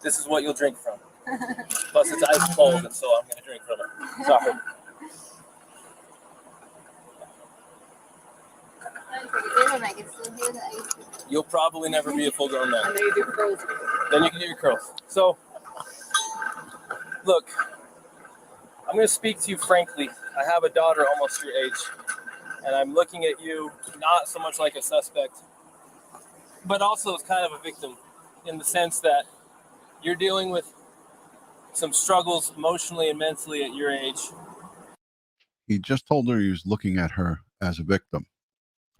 this is what you'll drink from. Plus, it's ice cold, and so I'm going to drink from it. Sorry. You'll probably never be a full-grown man. And then you do curls. Then you can do your curls. So, look, I'm going to speak to you frankly. I have a daughter almost your age, and I'm looking at you not so much like a suspect, but also as kind of a victim in the sense that you're dealing with some struggles emotionally and mentally at your age. He just told her he was looking at her as a victim,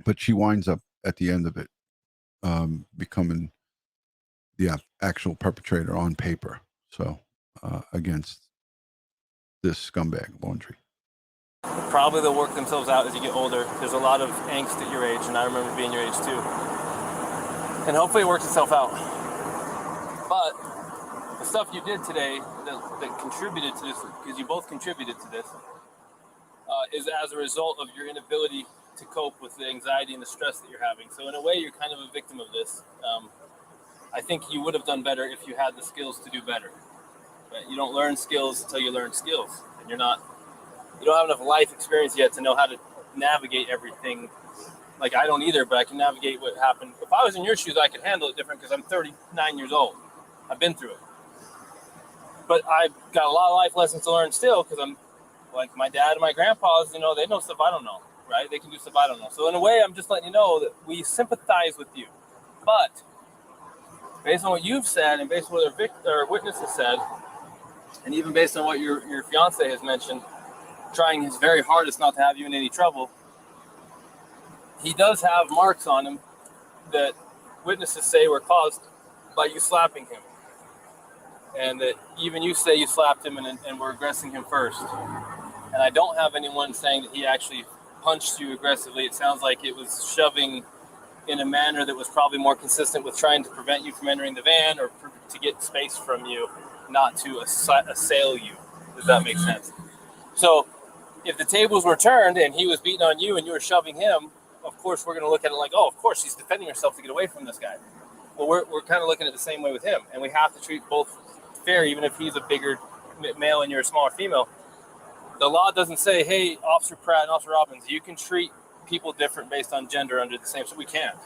but she winds up at the end of it becoming the actual perpetrator on paper. So against this scumbag, Laundrie. Probably they'll work themselves out as you get older. There's a lot of angst at your age, and I remember being your age too. And hopefully it works itself out. But the stuff you did today that contributed to this, because you both contributed to this, is as a result of your inability to cope with the anxiety and the stress that you're having. So in a way, you're kind of a victim of this. I think you would have done better if you had the skills to do better. But you don't learn skills until you learn skills. And you don't have enough life experience yet to know how to navigate everything. Like, I don't either, but I can navigate what happened. If I was in your shoes, I could handle it different because I'm 39 years old. I've been through it. But I've got a lot of life lessons to learn still because I'm like my dad and my grandpas, they know stuff I don't know, right? They can do stuff I don't know. So in a way, I'm just letting you know that we sympathize with you. But based on what you've said and based on what our witness has said, and even based on what your fiance has mentioned, trying his very hardest not to have you in any trouble, he does have marks on him that witnesses say were caused by you slapping him. And that even you say you slapped him and were aggressing him first. And I don't have anyone saying that he actually punched you aggressively. It sounds like it was shoving in a manner that was probably more consistent with trying to prevent you from entering the van or to get space from you, not to assail you, if that makes sense. So if the tables were turned and he was beating on you and you were shoving him, of course we're going to look at it like, oh, of course she's defending herself to get away from this guy. Well, we're kind of looking at it the same way with him, and we have to treat both fair, even if he's a bigger male and you're a smaller female. The law doesn't say, hey, Officer Pratt and Officer Robbins, you can treat people different based on gender under the same, so we can't.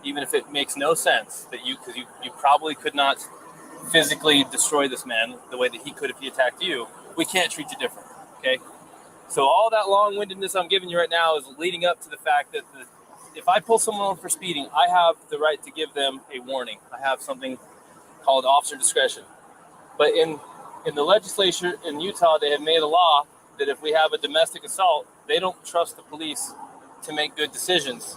Even if it makes no sense that because you probably could not physically destroy this man the way that he could if he attacked you, we can't treat you different, okay? So all that long-windedness I'm giving you right now is leading up to the fact that if I pull someone over for speeding, I have the right to give them a warning. I have something called officer discretion. But in the legislature in Utah, they have made a law that if we have a domestic assault, they don't trust the police to make good decisions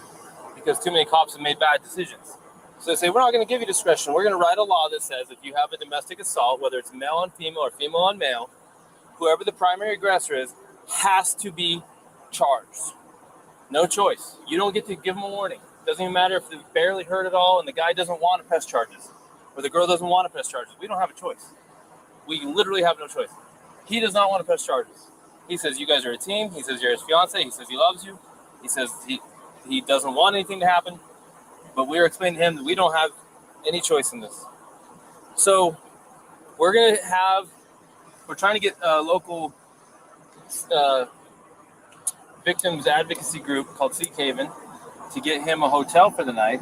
because too many cops have made bad decisions. So they say, we're not going to give you discretion. We're going to write a law that says if you have a domestic assault, whether it's male on female or female on male, whoever the primary aggressor is has to be charged. No choice. You don't get to give them a warning. It doesn't even matter if they barely hurt at all and the guy doesn't want to press charges or the girl doesn't want to press charges. We don't have a choice. We literally have no choice. He does not want to press charges. He says you guys are a team. He says you're his fiance. He says he loves you. He says he doesn't want anything to happen. But we're explaining to him that we don't have any choice in this. So we're trying to get a local victims advocacy group called Seek Haven to get him a hotel for the night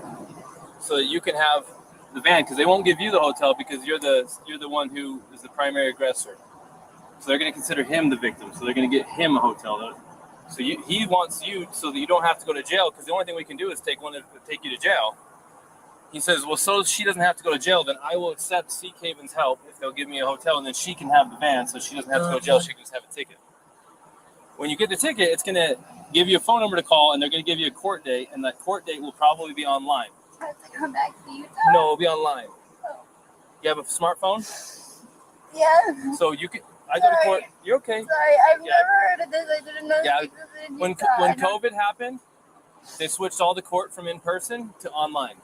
so that you can have the van, because they won't give you the hotel because you're the one who is the primary aggressor. So they're going to consider him the victim. So they're going to get him a hotel. So he wants you so that you don't have to go to jail, because the only thing we can do is take you to jail. He says, well, so she doesn't have to go to jail, then I will accept Sea Haven's help if they'll give me a hotel, and then she can have the van, so she doesn't have to go to jail. She can just have a ticket. When you get the ticket, it's going to give you a phone number to call, and they're going to give you a court date, and that court date will probably be online. I have to come back to Utah? No, it'll be online. Oh. You have a smartphone? Yeah. So you can. I go to court. You're okay. Sorry, I've never heard of this. I didn't know Yeah. this was in When Utah. COVID happened, they switched all the court from in person to online.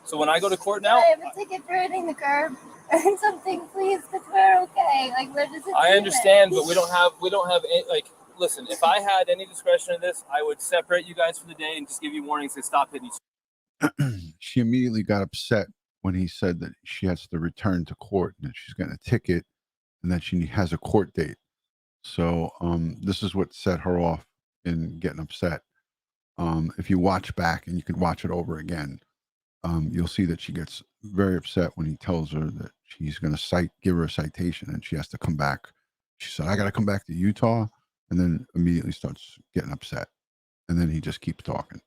So when I go to court now, I have a ticket for hitting the curb or something, please, because we're okay. Like, we're just. I understand, but we don't have any, like. Listen, if I had any discretion in this, I would separate you guys for the day and just give you warnings to stop hitting each other. She immediately got upset when he said that she has to return to court and that she's getting a ticket and that she has a court date. So this is what set her off in getting upset. If you watch back, and you could watch it over again, you'll see that she gets very upset when he tells her that he's going to give her a citation, and she has to come back. She said, I got to come back to Utah, and then immediately starts getting upset. And then he just keeps talking.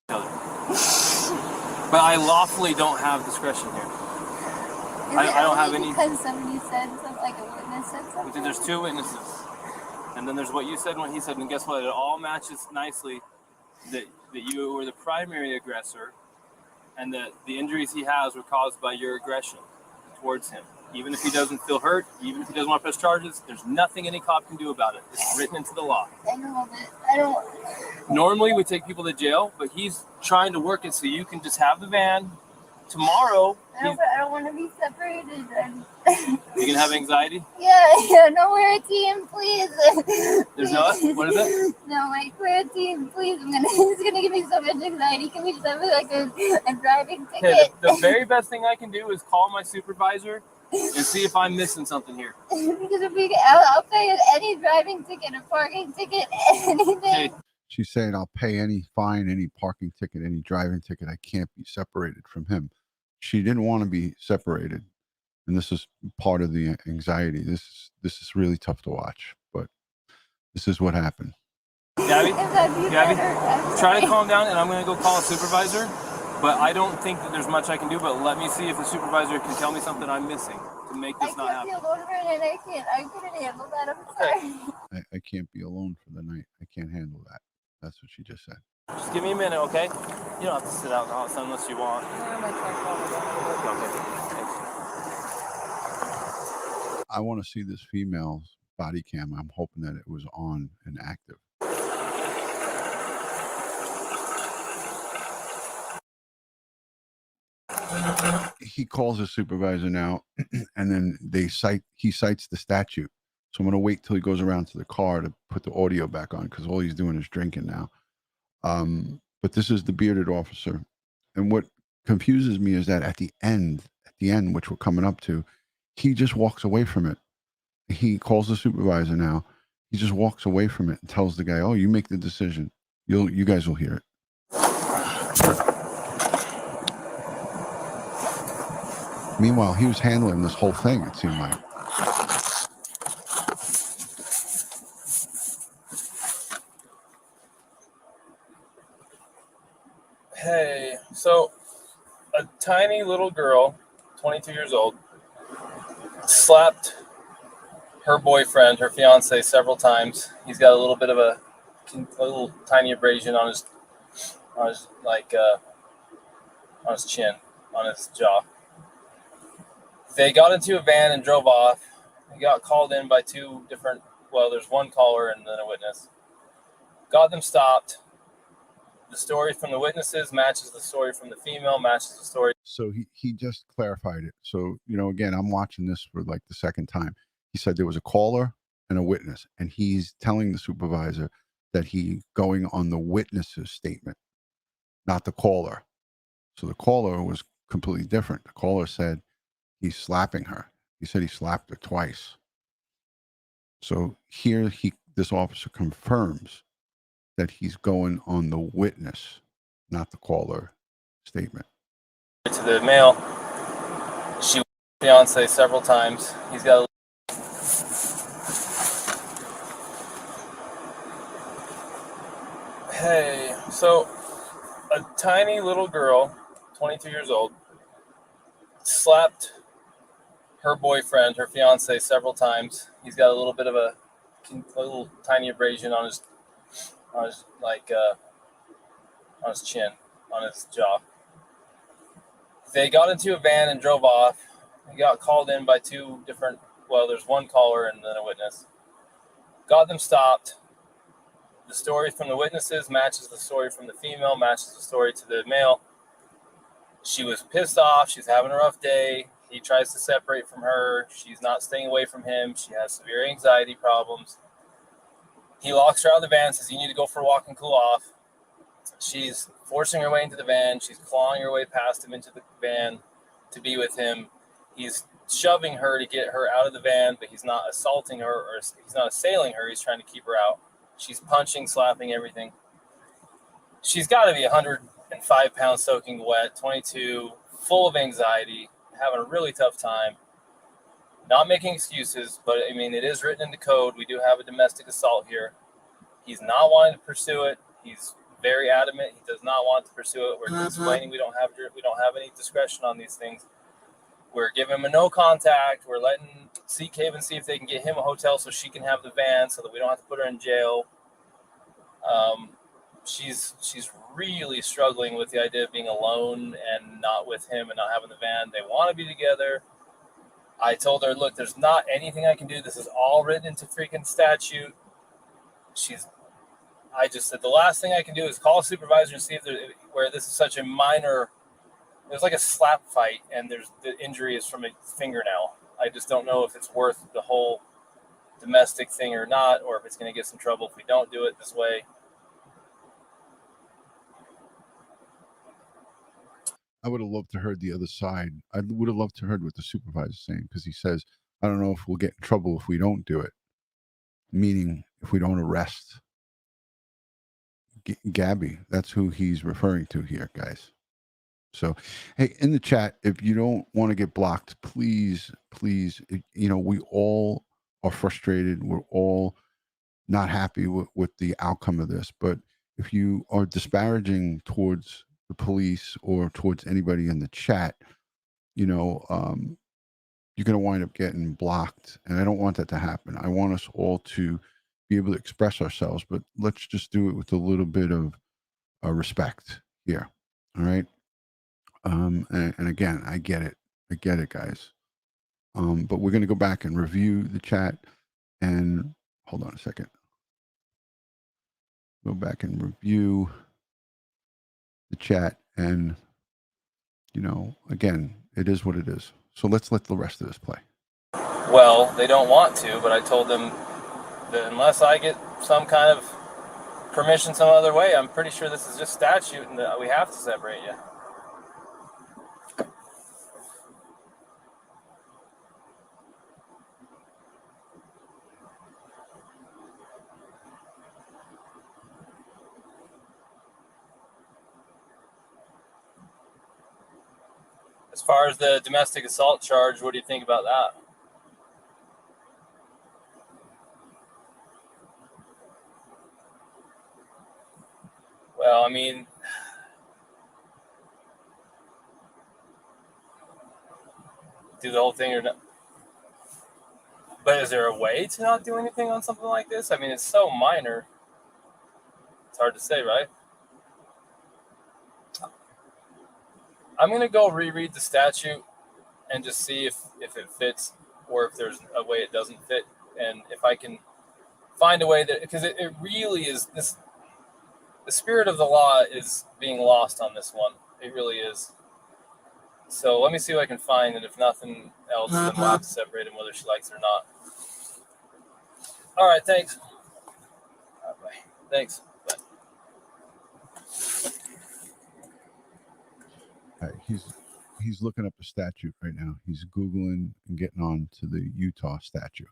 But I lawfully don't have discretion here. I don't have any. Because somebody said something, like a witness said something. There's two witnesses. And then there's what you said and what he said. And guess what? It all matches nicely that you were the primary aggressor, and that the injuries he has were caused by your aggression towards him. Even if he doesn't feel hurt, even if he doesn't want to press charges, there's nothing any cop can do about it. It's written into the law. I know, but I don't. Normally we take people to jail, but he's trying to work it so you can just have the van. Tomorrow, I don't want to be separated. You can have anxiety? Yeah, no, we're a team, please. There's no, what is it? No, like, we're a team, please. It's gonna give me so much anxiety. Can we just have like a driving ticket? Okay, the very best thing I can do is call my supervisor and see if I'm missing something here. Because I'll pay any driving ticket, a parking ticket, anything. Okay. She's saying, I'll pay any fine, any parking ticket, any driving ticket. I can't be separated from him. She didn't want to be separated. And this is part of the anxiety. This is really tough to watch, but this is what happened. Gabby, try to calm down, and I'm going to go call a supervisor. But I don't think that there's much I can do, but let me see if the supervisor can tell me something I'm missing to make this not happen. I can't be alone for the night. I couldn't handle that. I'm sorry. I can't be alone for the night. I can't handle that. That's what she just said. Just give me a minute, okay? You don't have to sit out in the hot sun unless you want. I want to see this female's body cam. I'm hoping that it was on and active. He calls his supervisor now, and then he cites the statute. So I'm going to wait till he goes around to the car to put the audio back on, because all he's doing is drinking now. But this is the bearded officer. And what confuses me is that at the end, which we're coming up to, he just walks away from it. He calls the supervisor now. He just walks away from it and tells the guy, oh, you make the decision. You guys will hear it. Meanwhile, he was handling this whole thing, it seemed like. Hey, so a tiny little girl, 22 years old, slapped her boyfriend, her fiance, several times. He's got a little bit of a little tiny abrasion on his chin, on his jaw. They got into a van and drove off. He got called in by there's one caller and then a witness. Got them stopped. The story from the witnesses matches the story from the female, matches the story. So he just clarified it. So, again, I'm watching this for like the second time. He said there was a caller and a witness, and he's telling the supervisor that he's going on the witness's statement, not the caller. So the caller was completely different. The caller said he's slapping her. He said he slapped her twice. So here this officer confirms that he's going on the witness, not the caller statement. To the male, she fiance several times. He's got Hey, so a tiny little girl, 22 years old, slapped her boyfriend, her fiance, several times. He's got a little bit of a little tiny abrasion on his on his chin, on his jaw. They got into a van and drove off. He got called in by two different, well, there's one caller and then a witness. Got them stopped. The story from the witnesses matches the story from the female, matches the story to the male. She was pissed off. She's having a rough day. He tries to separate from her. She's not staying away from him. She has severe anxiety problems. He locks her out of the van, says, "You need to go for a walk and cool off." She's forcing her way into the van. She's clawing her way past him into the van to be with him. He's shoving her to get her out of the van, but he's not assaulting her or he's not assailing her. He's trying to keep her out. She's punching, slapping, everything. She's got to be 105 pounds soaking wet, 22, full of anxiety, having a really tough time. Not making excuses, but I mean, it is written in the code. We do have a domestic assault here. He's not wanting to pursue it. He's very adamant. He does not want to pursue it. We're explaining we don't have any discretion on these things. We're giving him a no contact. We're letting Seek Haven see if they can get him a hotel so she can have the van so that we don't have to put her in jail. She's really struggling with the idea of being alone and not with him and not having the van. They want to be together. I told her, look, there's not anything I can do. This is all written into freaking statute. I just said the last thing I can do is call a supervisor and see if where this is such a minor. There's like a slap fight, and the injury is from a fingernail. I just don't know if it's worth the whole domestic thing or not, or if it's going to get some trouble if we don't do it this way. I would have loved to heard the other side. I would have loved to heard what the supervisor's saying, because he says, I don't know if we'll get in trouble if we don't do it. Meaning, if we don't arrest Gabby. That's who he's referring to here, guys. So, hey, in the chat, if you don't want to get blocked, please, we all are frustrated. We're all not happy with the outcome of this. But if you are disparaging towards the police or towards anybody in the chat, you're going to wind up getting blocked. And I don't want that to happen. I want us all to be able to express ourselves, but let's just do it with a little bit of respect here. All right. And again, I get it, guys. But we're going to go back and review the chat, and hold on a second. Go back and review the chat, and again, it is what it is. So let's let the rest of this play. Well, they don't want to, but I told them that unless I get some kind of permission some other way, I'm pretty sure this is just statute and that we have to separate you. As far as the domestic assault charge, what do you think about that? Well, I mean, do the whole thing or not? But is there a way to not do anything on something like this? I mean, it's so minor. It's hard to say, right? I'm going to go reread the statute and just see if it fits or if there's a way it doesn't fit. And if I can find a way that, because it really is this, the spirit of the law is being lost on this one. It really is. So let me see what I can find. And if nothing else, then we'll have to separate him whether she likes it or not. All right. Thanks. Bye. Thanks. Bye. All right, he's looking up a statute right now. He's Googling and getting on to the Utah statute.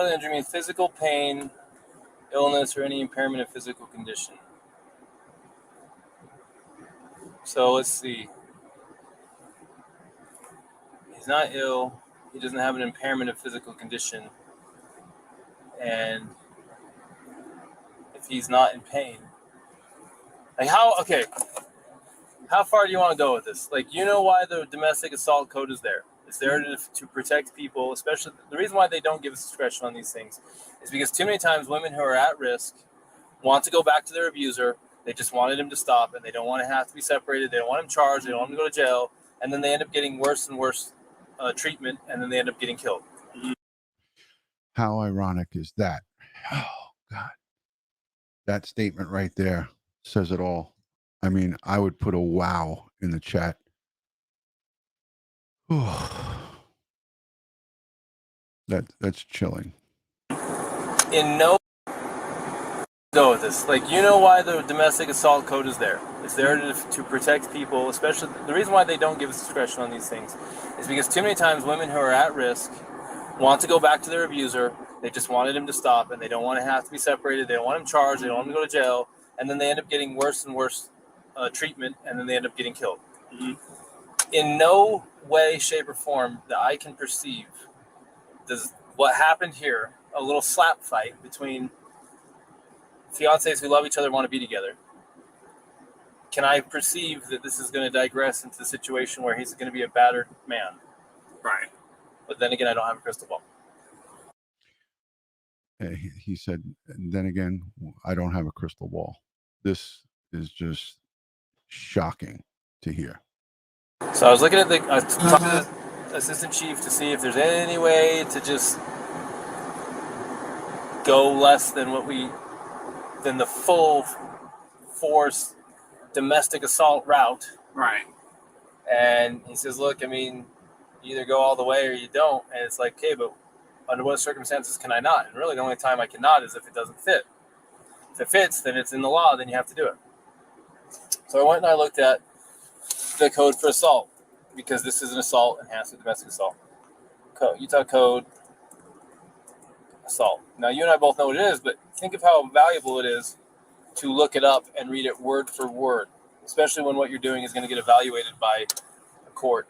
bodily injury means physical pain, illness, or any impairment of physical condition. So let's see. He's not ill. He doesn't have an impairment of physical condition. And if he's not in pain, like how far do you want to go with this? Like, you know why the domestic assault code is there? It's there to protect people, especially the reason why they don't give us discretion on these things is because too many times women who are at risk want to go back to their abuser. They just wanted him to stop, and they don't want to have to be separated. They don't want him charged. They don't want him to go to jail, and then they end up getting worse and worse treatment, and then they end up getting killed. How ironic is that? Oh, God. That statement right there says it all. I mean, I would put a wow in the chat. That's chilling. In no go with this. Like, you know why the domestic assault code is there? It's there to protect people, especially the reason why they don't give us discretion on these things is because too many times women who are at risk want to go back to their abuser. They just wanted him to stop, and they don't want to have to be separated. They don't want him charged. They don't want him to go to jail, and then they end up getting worse and worse treatment, and then they end up getting killed. Mm-hmm. In no way, shape, or form that I can perceive does what happened here, a little slap fight between fiancés who love each other, want to be together. Can I perceive that this is going to digress into the situation where he's going to be a battered man? Right. But then again, I don't have a crystal ball. He said, and then again, I don't have a crystal ball. This is just shocking to hear. So I was looking at I was talking to the assistant chief to see if there's any way to just go less than than the full force domestic assault route. Right. And he says, look, I mean, you either go all the way or you don't. And it's like, okay, but under what circumstances can I not? And really the only time I cannot is if it doesn't fit. If it fits, then it's in the law, then you have to do it. So I went and I looked at the code for assault, because this is an assault enhanced with domestic assault. Utah Code assault. Now, you and I both know what it is, but think of how valuable it is to look it up and read it word for word, especially when what you're doing is going to get evaluated by a court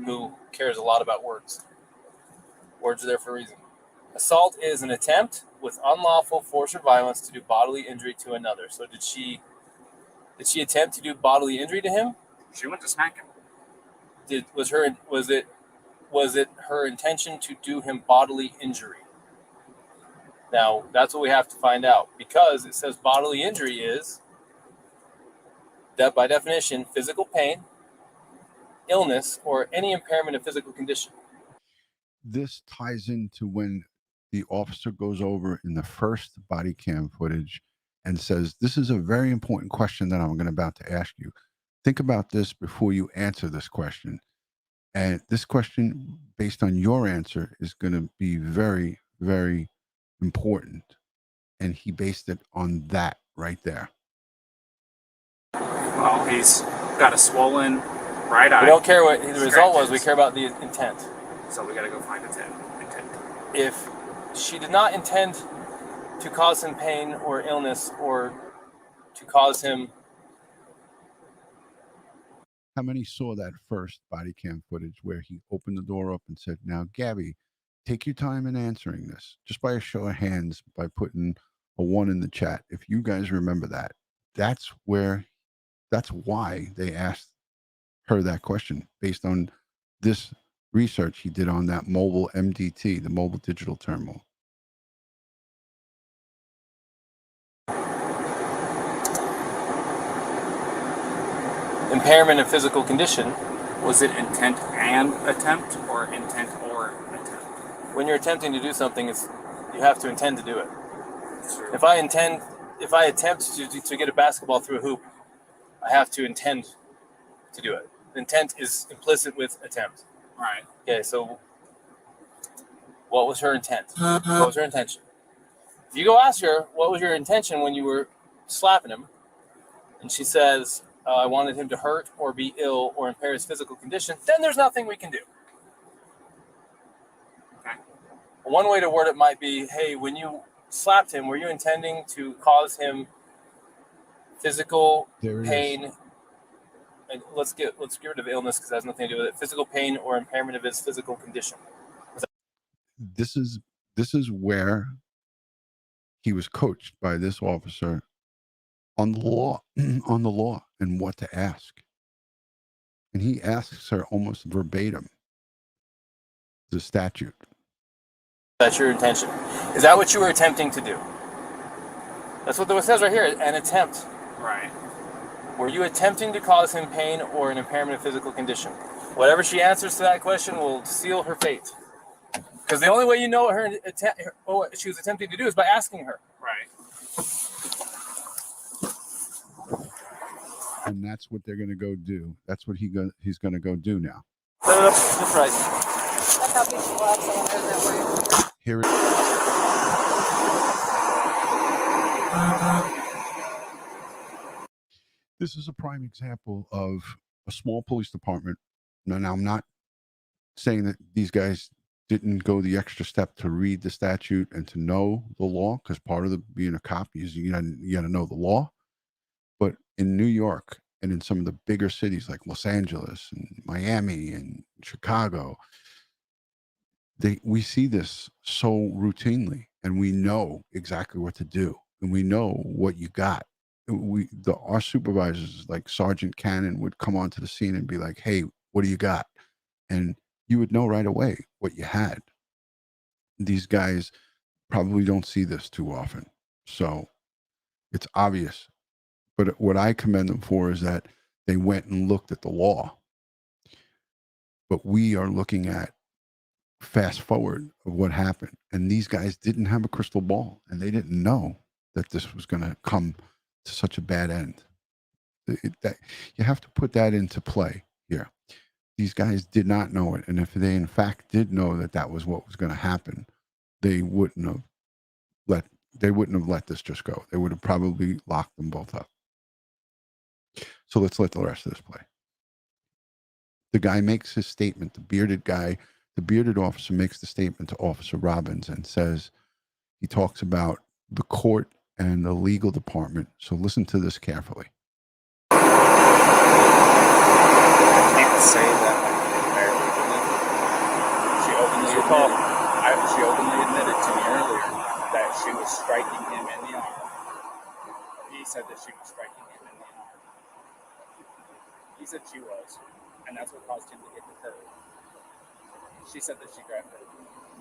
who cares a lot about words. Words are there for a reason. Assault is an attempt with unlawful force or violence to do bodily injury to another. So did she attempt to do bodily injury to him? She went to smack him. Was it her intention to do him bodily injury? Now, that's what we have to find out, because it says bodily injury is, that by definition, physical pain, illness, or any impairment of physical condition. This ties into when the officer goes over in the first body cam footage and says, this is a very important question that I'm about to ask you. Think about this before you answer this question. And this question, based on your answer, is going to be very, very important. And he based it on that right there. Well, he's got a swollen right eye. We don't care what the result was. We care about the intent. So we got to go find intent. If she did not intend to cause him pain or illness or to cause him... How many saw that first body cam footage where he opened the door up and said, now, Gabby, take your time in answering this, just by a show of hands, by putting a 1 in the chat. If you guys remember that, that's why they asked her that question, based on this research he did on that mobile MDT, the mobile digital terminal. Impairment of physical condition. Was it intent and attempt, or intent or attempt? When you're attempting to do something, you have to intend to do it. True. If I attempt to get a basketball through a hoop, I have to intend to do it. Intent is implicit with attempt. Right. Okay, so what was her intent? What was her intention? If you go ask her, what was your intention when you were slapping him? And she says, I wanted him to hurt or be ill or impair his physical condition, then there's nothing we can do. Okay. One way to word it might be, hey, when you slapped him, were you intending to cause him physical pain? And let's get rid of illness because it has nothing to do with it. Physical pain or impairment of his physical condition. This is where he was coached by this officer on the law, and what to ask. And he asks her almost verbatim the statute. That's your intention. Is that what you were attempting to do? That's what it says right here, an attempt. Right. Were you attempting to cause him pain or an impairment of physical condition? Whatever she answers to that question will seal her fate. Because the only way you know what she was attempting to do is by asking her. Right. And that's what they're going to go do. That's what he's going to go do now. That's right. That's how people laugh someone that way. Here it This is a prime example of a small police department. Now, I'm not saying that these guys didn't go the extra step to read the statute and to know the law, because part of being a cop is you got to know the law. But in New York and in some of the bigger cities like Los Angeles and Miami and Chicago, we see this so routinely, and we know exactly what to do, and we know what you got. Our supervisors, like Sergeant Cannon, would come onto the scene and be like, "Hey, what do you got?" And you would know right away what you had. These guys probably don't see this too often, so it's obvious. But what I commend them for is that they went and looked at the law. But we are looking at fast forward of what happened, and these guys didn't have a crystal ball, and they didn't know that this was going to come to such a bad end. That you have to put that into play here. These guys did not know it, and if they in fact did know that that was what was going to happen, they wouldn't have let this just go. They would have probably locked them both up. So let's let the rest of this play. The guy makes his statement. The bearded officer makes the statement to Officer Robbins and says, he talks about the court and the legal department. So listen to this carefully. I can't say that she openly admitted to me earlier that she was striking him in the arm. He said that she was striking him in the arm. He said she was, and that's what caused him to hit the curb. She said that she grabbed her.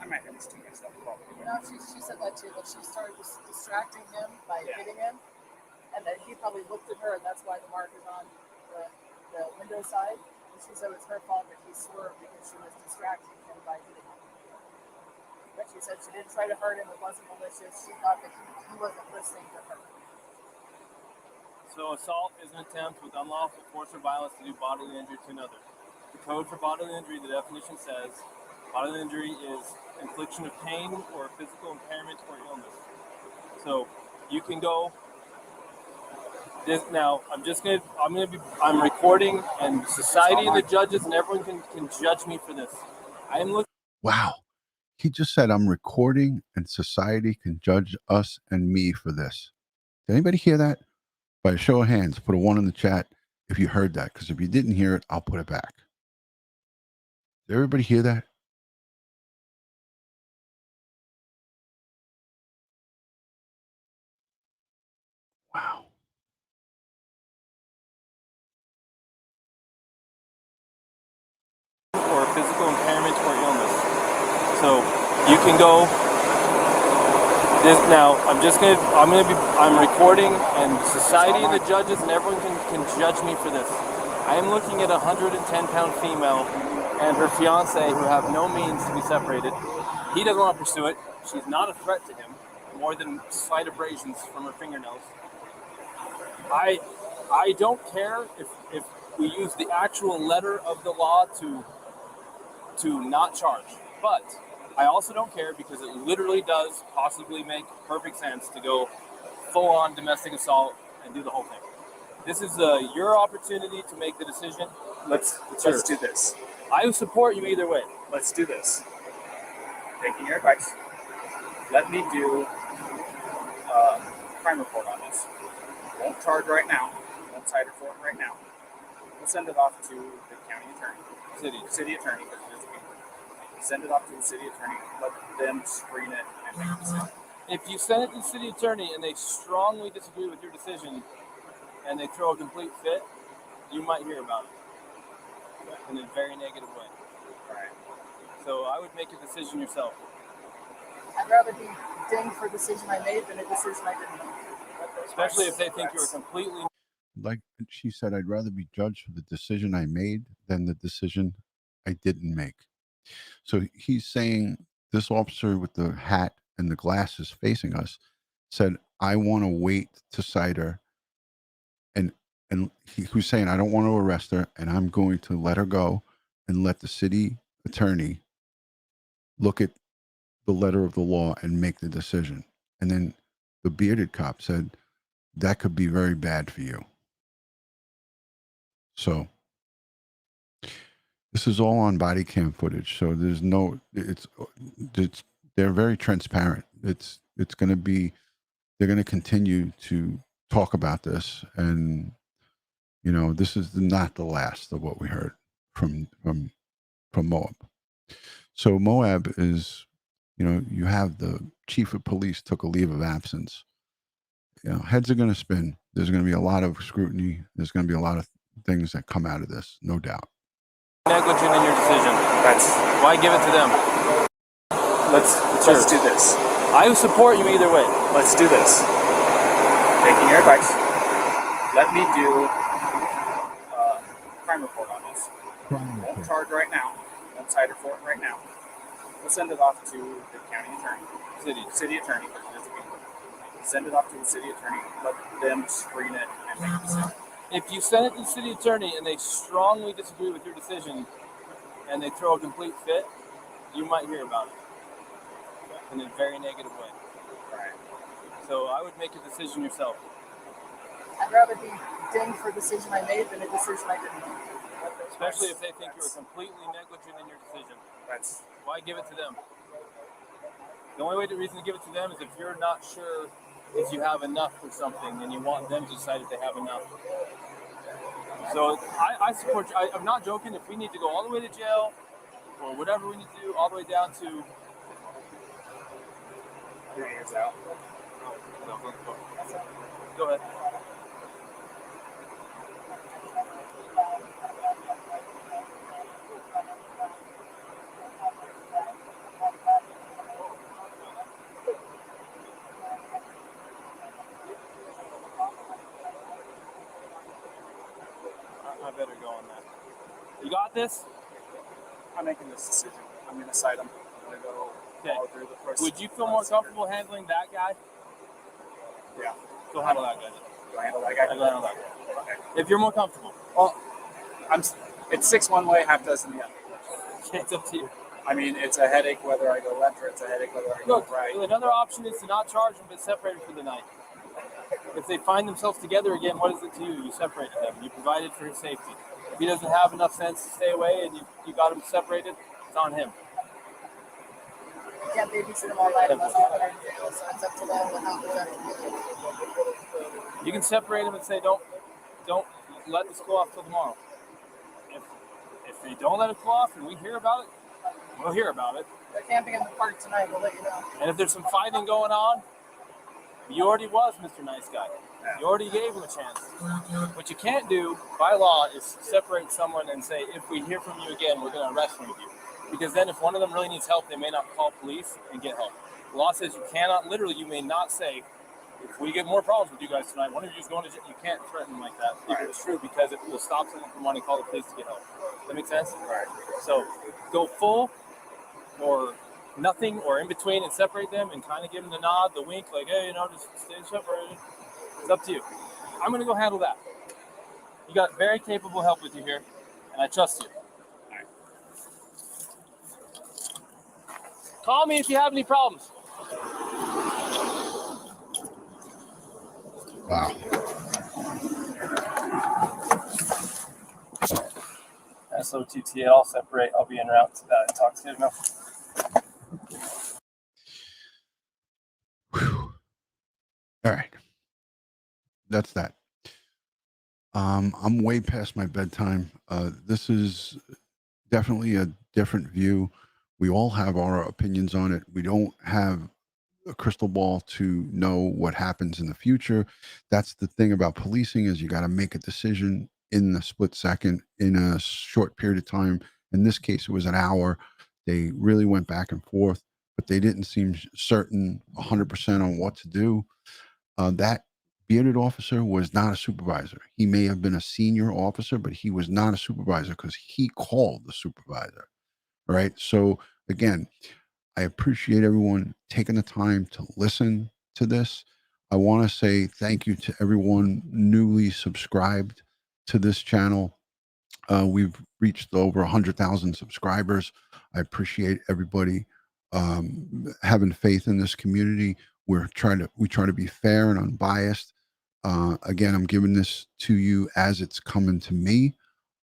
I might have this too mixed up. No, she said that too, that she started distracting him by hitting him, and that he probably looked at her, and that's why the mark is on the window side. And she said it was her fault that he swerved because she was distracting him by hitting him. But she said she didn't try to hurt him, it wasn't malicious, she thought that he wasn't listening to her. So assault is an attempt with unlawful force or violence to do bodily injury to another. The code for bodily injury, the definition says, bodily injury is infliction of pain or physical impairment or illness. So you can go. Now I'm recording, and society and the judges and everyone can judge me for this. I am looking. Wow. He just said, I'm recording and society can judge us and me for this. Did anybody hear that? By a show of hands, put a 1 in the chat if you heard that, because if you didn't hear it, I'll put it back. Did everybody hear that? Wow. Or physical impairment or illness. So you can go. Now I'm recording, and society and the judges and everyone can judge me for this. I am looking at a 110-pound female and her fiance who have no means to be separated. He doesn't want to pursue it. She's not a threat to him, more than slight abrasions from her fingernails. I don't care if we use the actual letter of the law to not charge, but I also don't care because it literally does possibly make perfect sense to go full-on domestic assault and do the whole thing. This is your opportunity to make the decision. Let's do this. I support you either way. Let's do this. taking your advice. Let me do a crime report on this. Won't charge right now. Won't cite her for it right now. We'll send it off to the county attorney, city attorney, because it is a people. Send it off to the city attorney. Let them screen it and make a decision. If you send it to the city attorney and they strongly disagree with your decision and they throw a complete fit, you might hear about it in a very negative way. Right. So I would make a decision yourself. I'd rather be dinged for a decision I made than a decision I didn't make. Especially if they think you're completely... Like she said, I'd rather be judged for the decision I made than the decision I didn't make. So he's saying this officer with the hat and the glasses facing us said, I want to wait to cite her. And he was saying, I don't want to arrest her, and I'm going to let her go and let the city attorney look at the letter of the law and make the decision. And then the bearded cop said, that could be very bad for you. So this is all on body cam footage. So there's no, it's they're very transparent. It's going to be, they're going to continue to talk about this. And, you know, this is not the last of what we heard from Moab. So Moab is, you know, you have the chief of police took a leave of absence. You know, heads are going to spin. There's going to be a lot of scrutiny. There's going to be a lot of things that come out of this, no doubt. Negligent in your decision. That's Why give it to them? let's do this. I support you either way. Let's do this. Taking your advice. Let me do a crime report on this. Won't charge right now. Won't cite her for it right now. We'll send it off to the county attorney, city attorney, because it is a people. Send it off to the city attorney. Let them screen it and make a decision. If you send it to the city attorney and they strongly disagree with your decision and they throw a complete fit, you might hear about it in a very negative way. Right. So I would make a decision yourself. I'd rather be dinged for a decision I made than a decision I didn't make. Especially if they think you're completely negligent in your decision. That's Why give it to them? The only reason to give it to them is if you're not sure if you have enough for something and you want them to decide if they have enough. So I support you. I'm not joking. If we need to go all the way to jail or whatever we need to do, all the way down to... your ears out. No, go ahead. I better go on that. You got this? I'm making this decision. I'm going to cite him. I'm going to go follow through the process. Would you feel more comfortable handling that guy? Yeah. Go handle that guy. Do I handle that guy? I go handle that guy. Okay. If you're more comfortable. Well, it's 6 one way, half dozen the other. It's up to you. I mean, it's a headache whether I go left or it's a headache whether I go Look, right. another option is to not charge them but separate them for the night. If they find themselves together again, what is it to you? You separated them. You provided for his safety. If he doesn't have enough sense to stay away and you got him separated, it's on him. You can't babysit them all night unless you put her in jail, so it's up to them to how You can separate them and say, don't let this go off till tomorrow. If they don't let it go off and we hear about it, we'll hear about it. They're camping in the park tonight, we'll let you know. And if there's some fighting going on, you already was Mr. Nice Guy. You already gave him a chance. What you can't do by law is separate someone and say, if we hear from you again, we're going to arrest one of you. Because then if one of them really needs help, they may not call police and get help. The law says you cannot, literally, you may not say, if we get more problems with you guys tonight, one of you is going to jail. You can't threaten like that. If it's true, because it will stop someone from wanting to call the police to get help. Does that make sense? Right. So go full or nothing or in between and separate them and kind of give them the nod, the wink, like, hey, just stay separated. It's up to you. I'm going to go handle that. You got very capable help with you here, and I trust you. All right. Call me if you have any problems. Wow. SOTTA, I'll separate. I'll be en route to that. Talk to you now. All right. That's that. I'm way past my bedtime. This is definitely a different view. We all have our opinions on it. We don't have a crystal ball to know what happens in the future. That's the thing about policing is you got to make a decision in a split second, in a short period of time. In this case, it was an hour. They really went back and forth, but they didn't seem certain 100% on what to do. That bearded officer was not a supervisor. He may have been a senior officer, but he was not a supervisor because he called the supervisor. Right. So again, I appreciate everyone taking the time to listen to this. I want to say thank you to everyone newly subscribed to this channel. We've reached over 100,000 subscribers. I appreciate everybody having faith in this community. We try to be fair and unbiased. Again, I'm giving this to you as it's coming to me,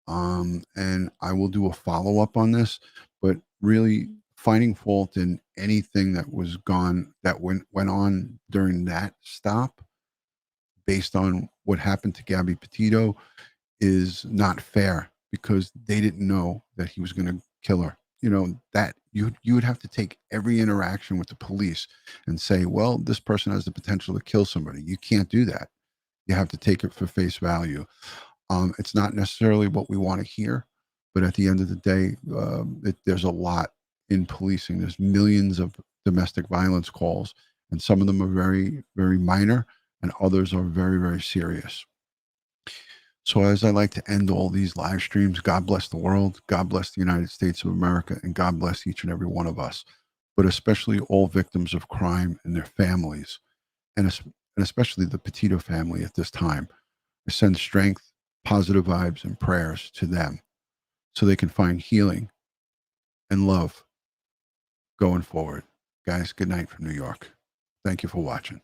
and I will do a follow up on this. But really, finding fault in anything that went on during that stop, based on what happened to Gabby Petito, is not fair because they didn't know that he was going to kill her. That you would have to take every interaction with the police and say, well, this person has the potential to kill somebody. You can't do that. You have to take it for face value. It's not necessarily what we want to hear, but at the end of the day, there's a lot in policing. There's millions of domestic violence calls, and some of them are very, very minor, and others are very, very serious. So as I like to end all these live streams, God bless the world, God bless the United States of America, and God bless each and every one of us, but especially all victims of crime and their families, and especially the Petito family at this time. I send strength, positive vibes, and prayers to them so they can find healing and love going forward. Guys, good night from New York. Thank you for watching.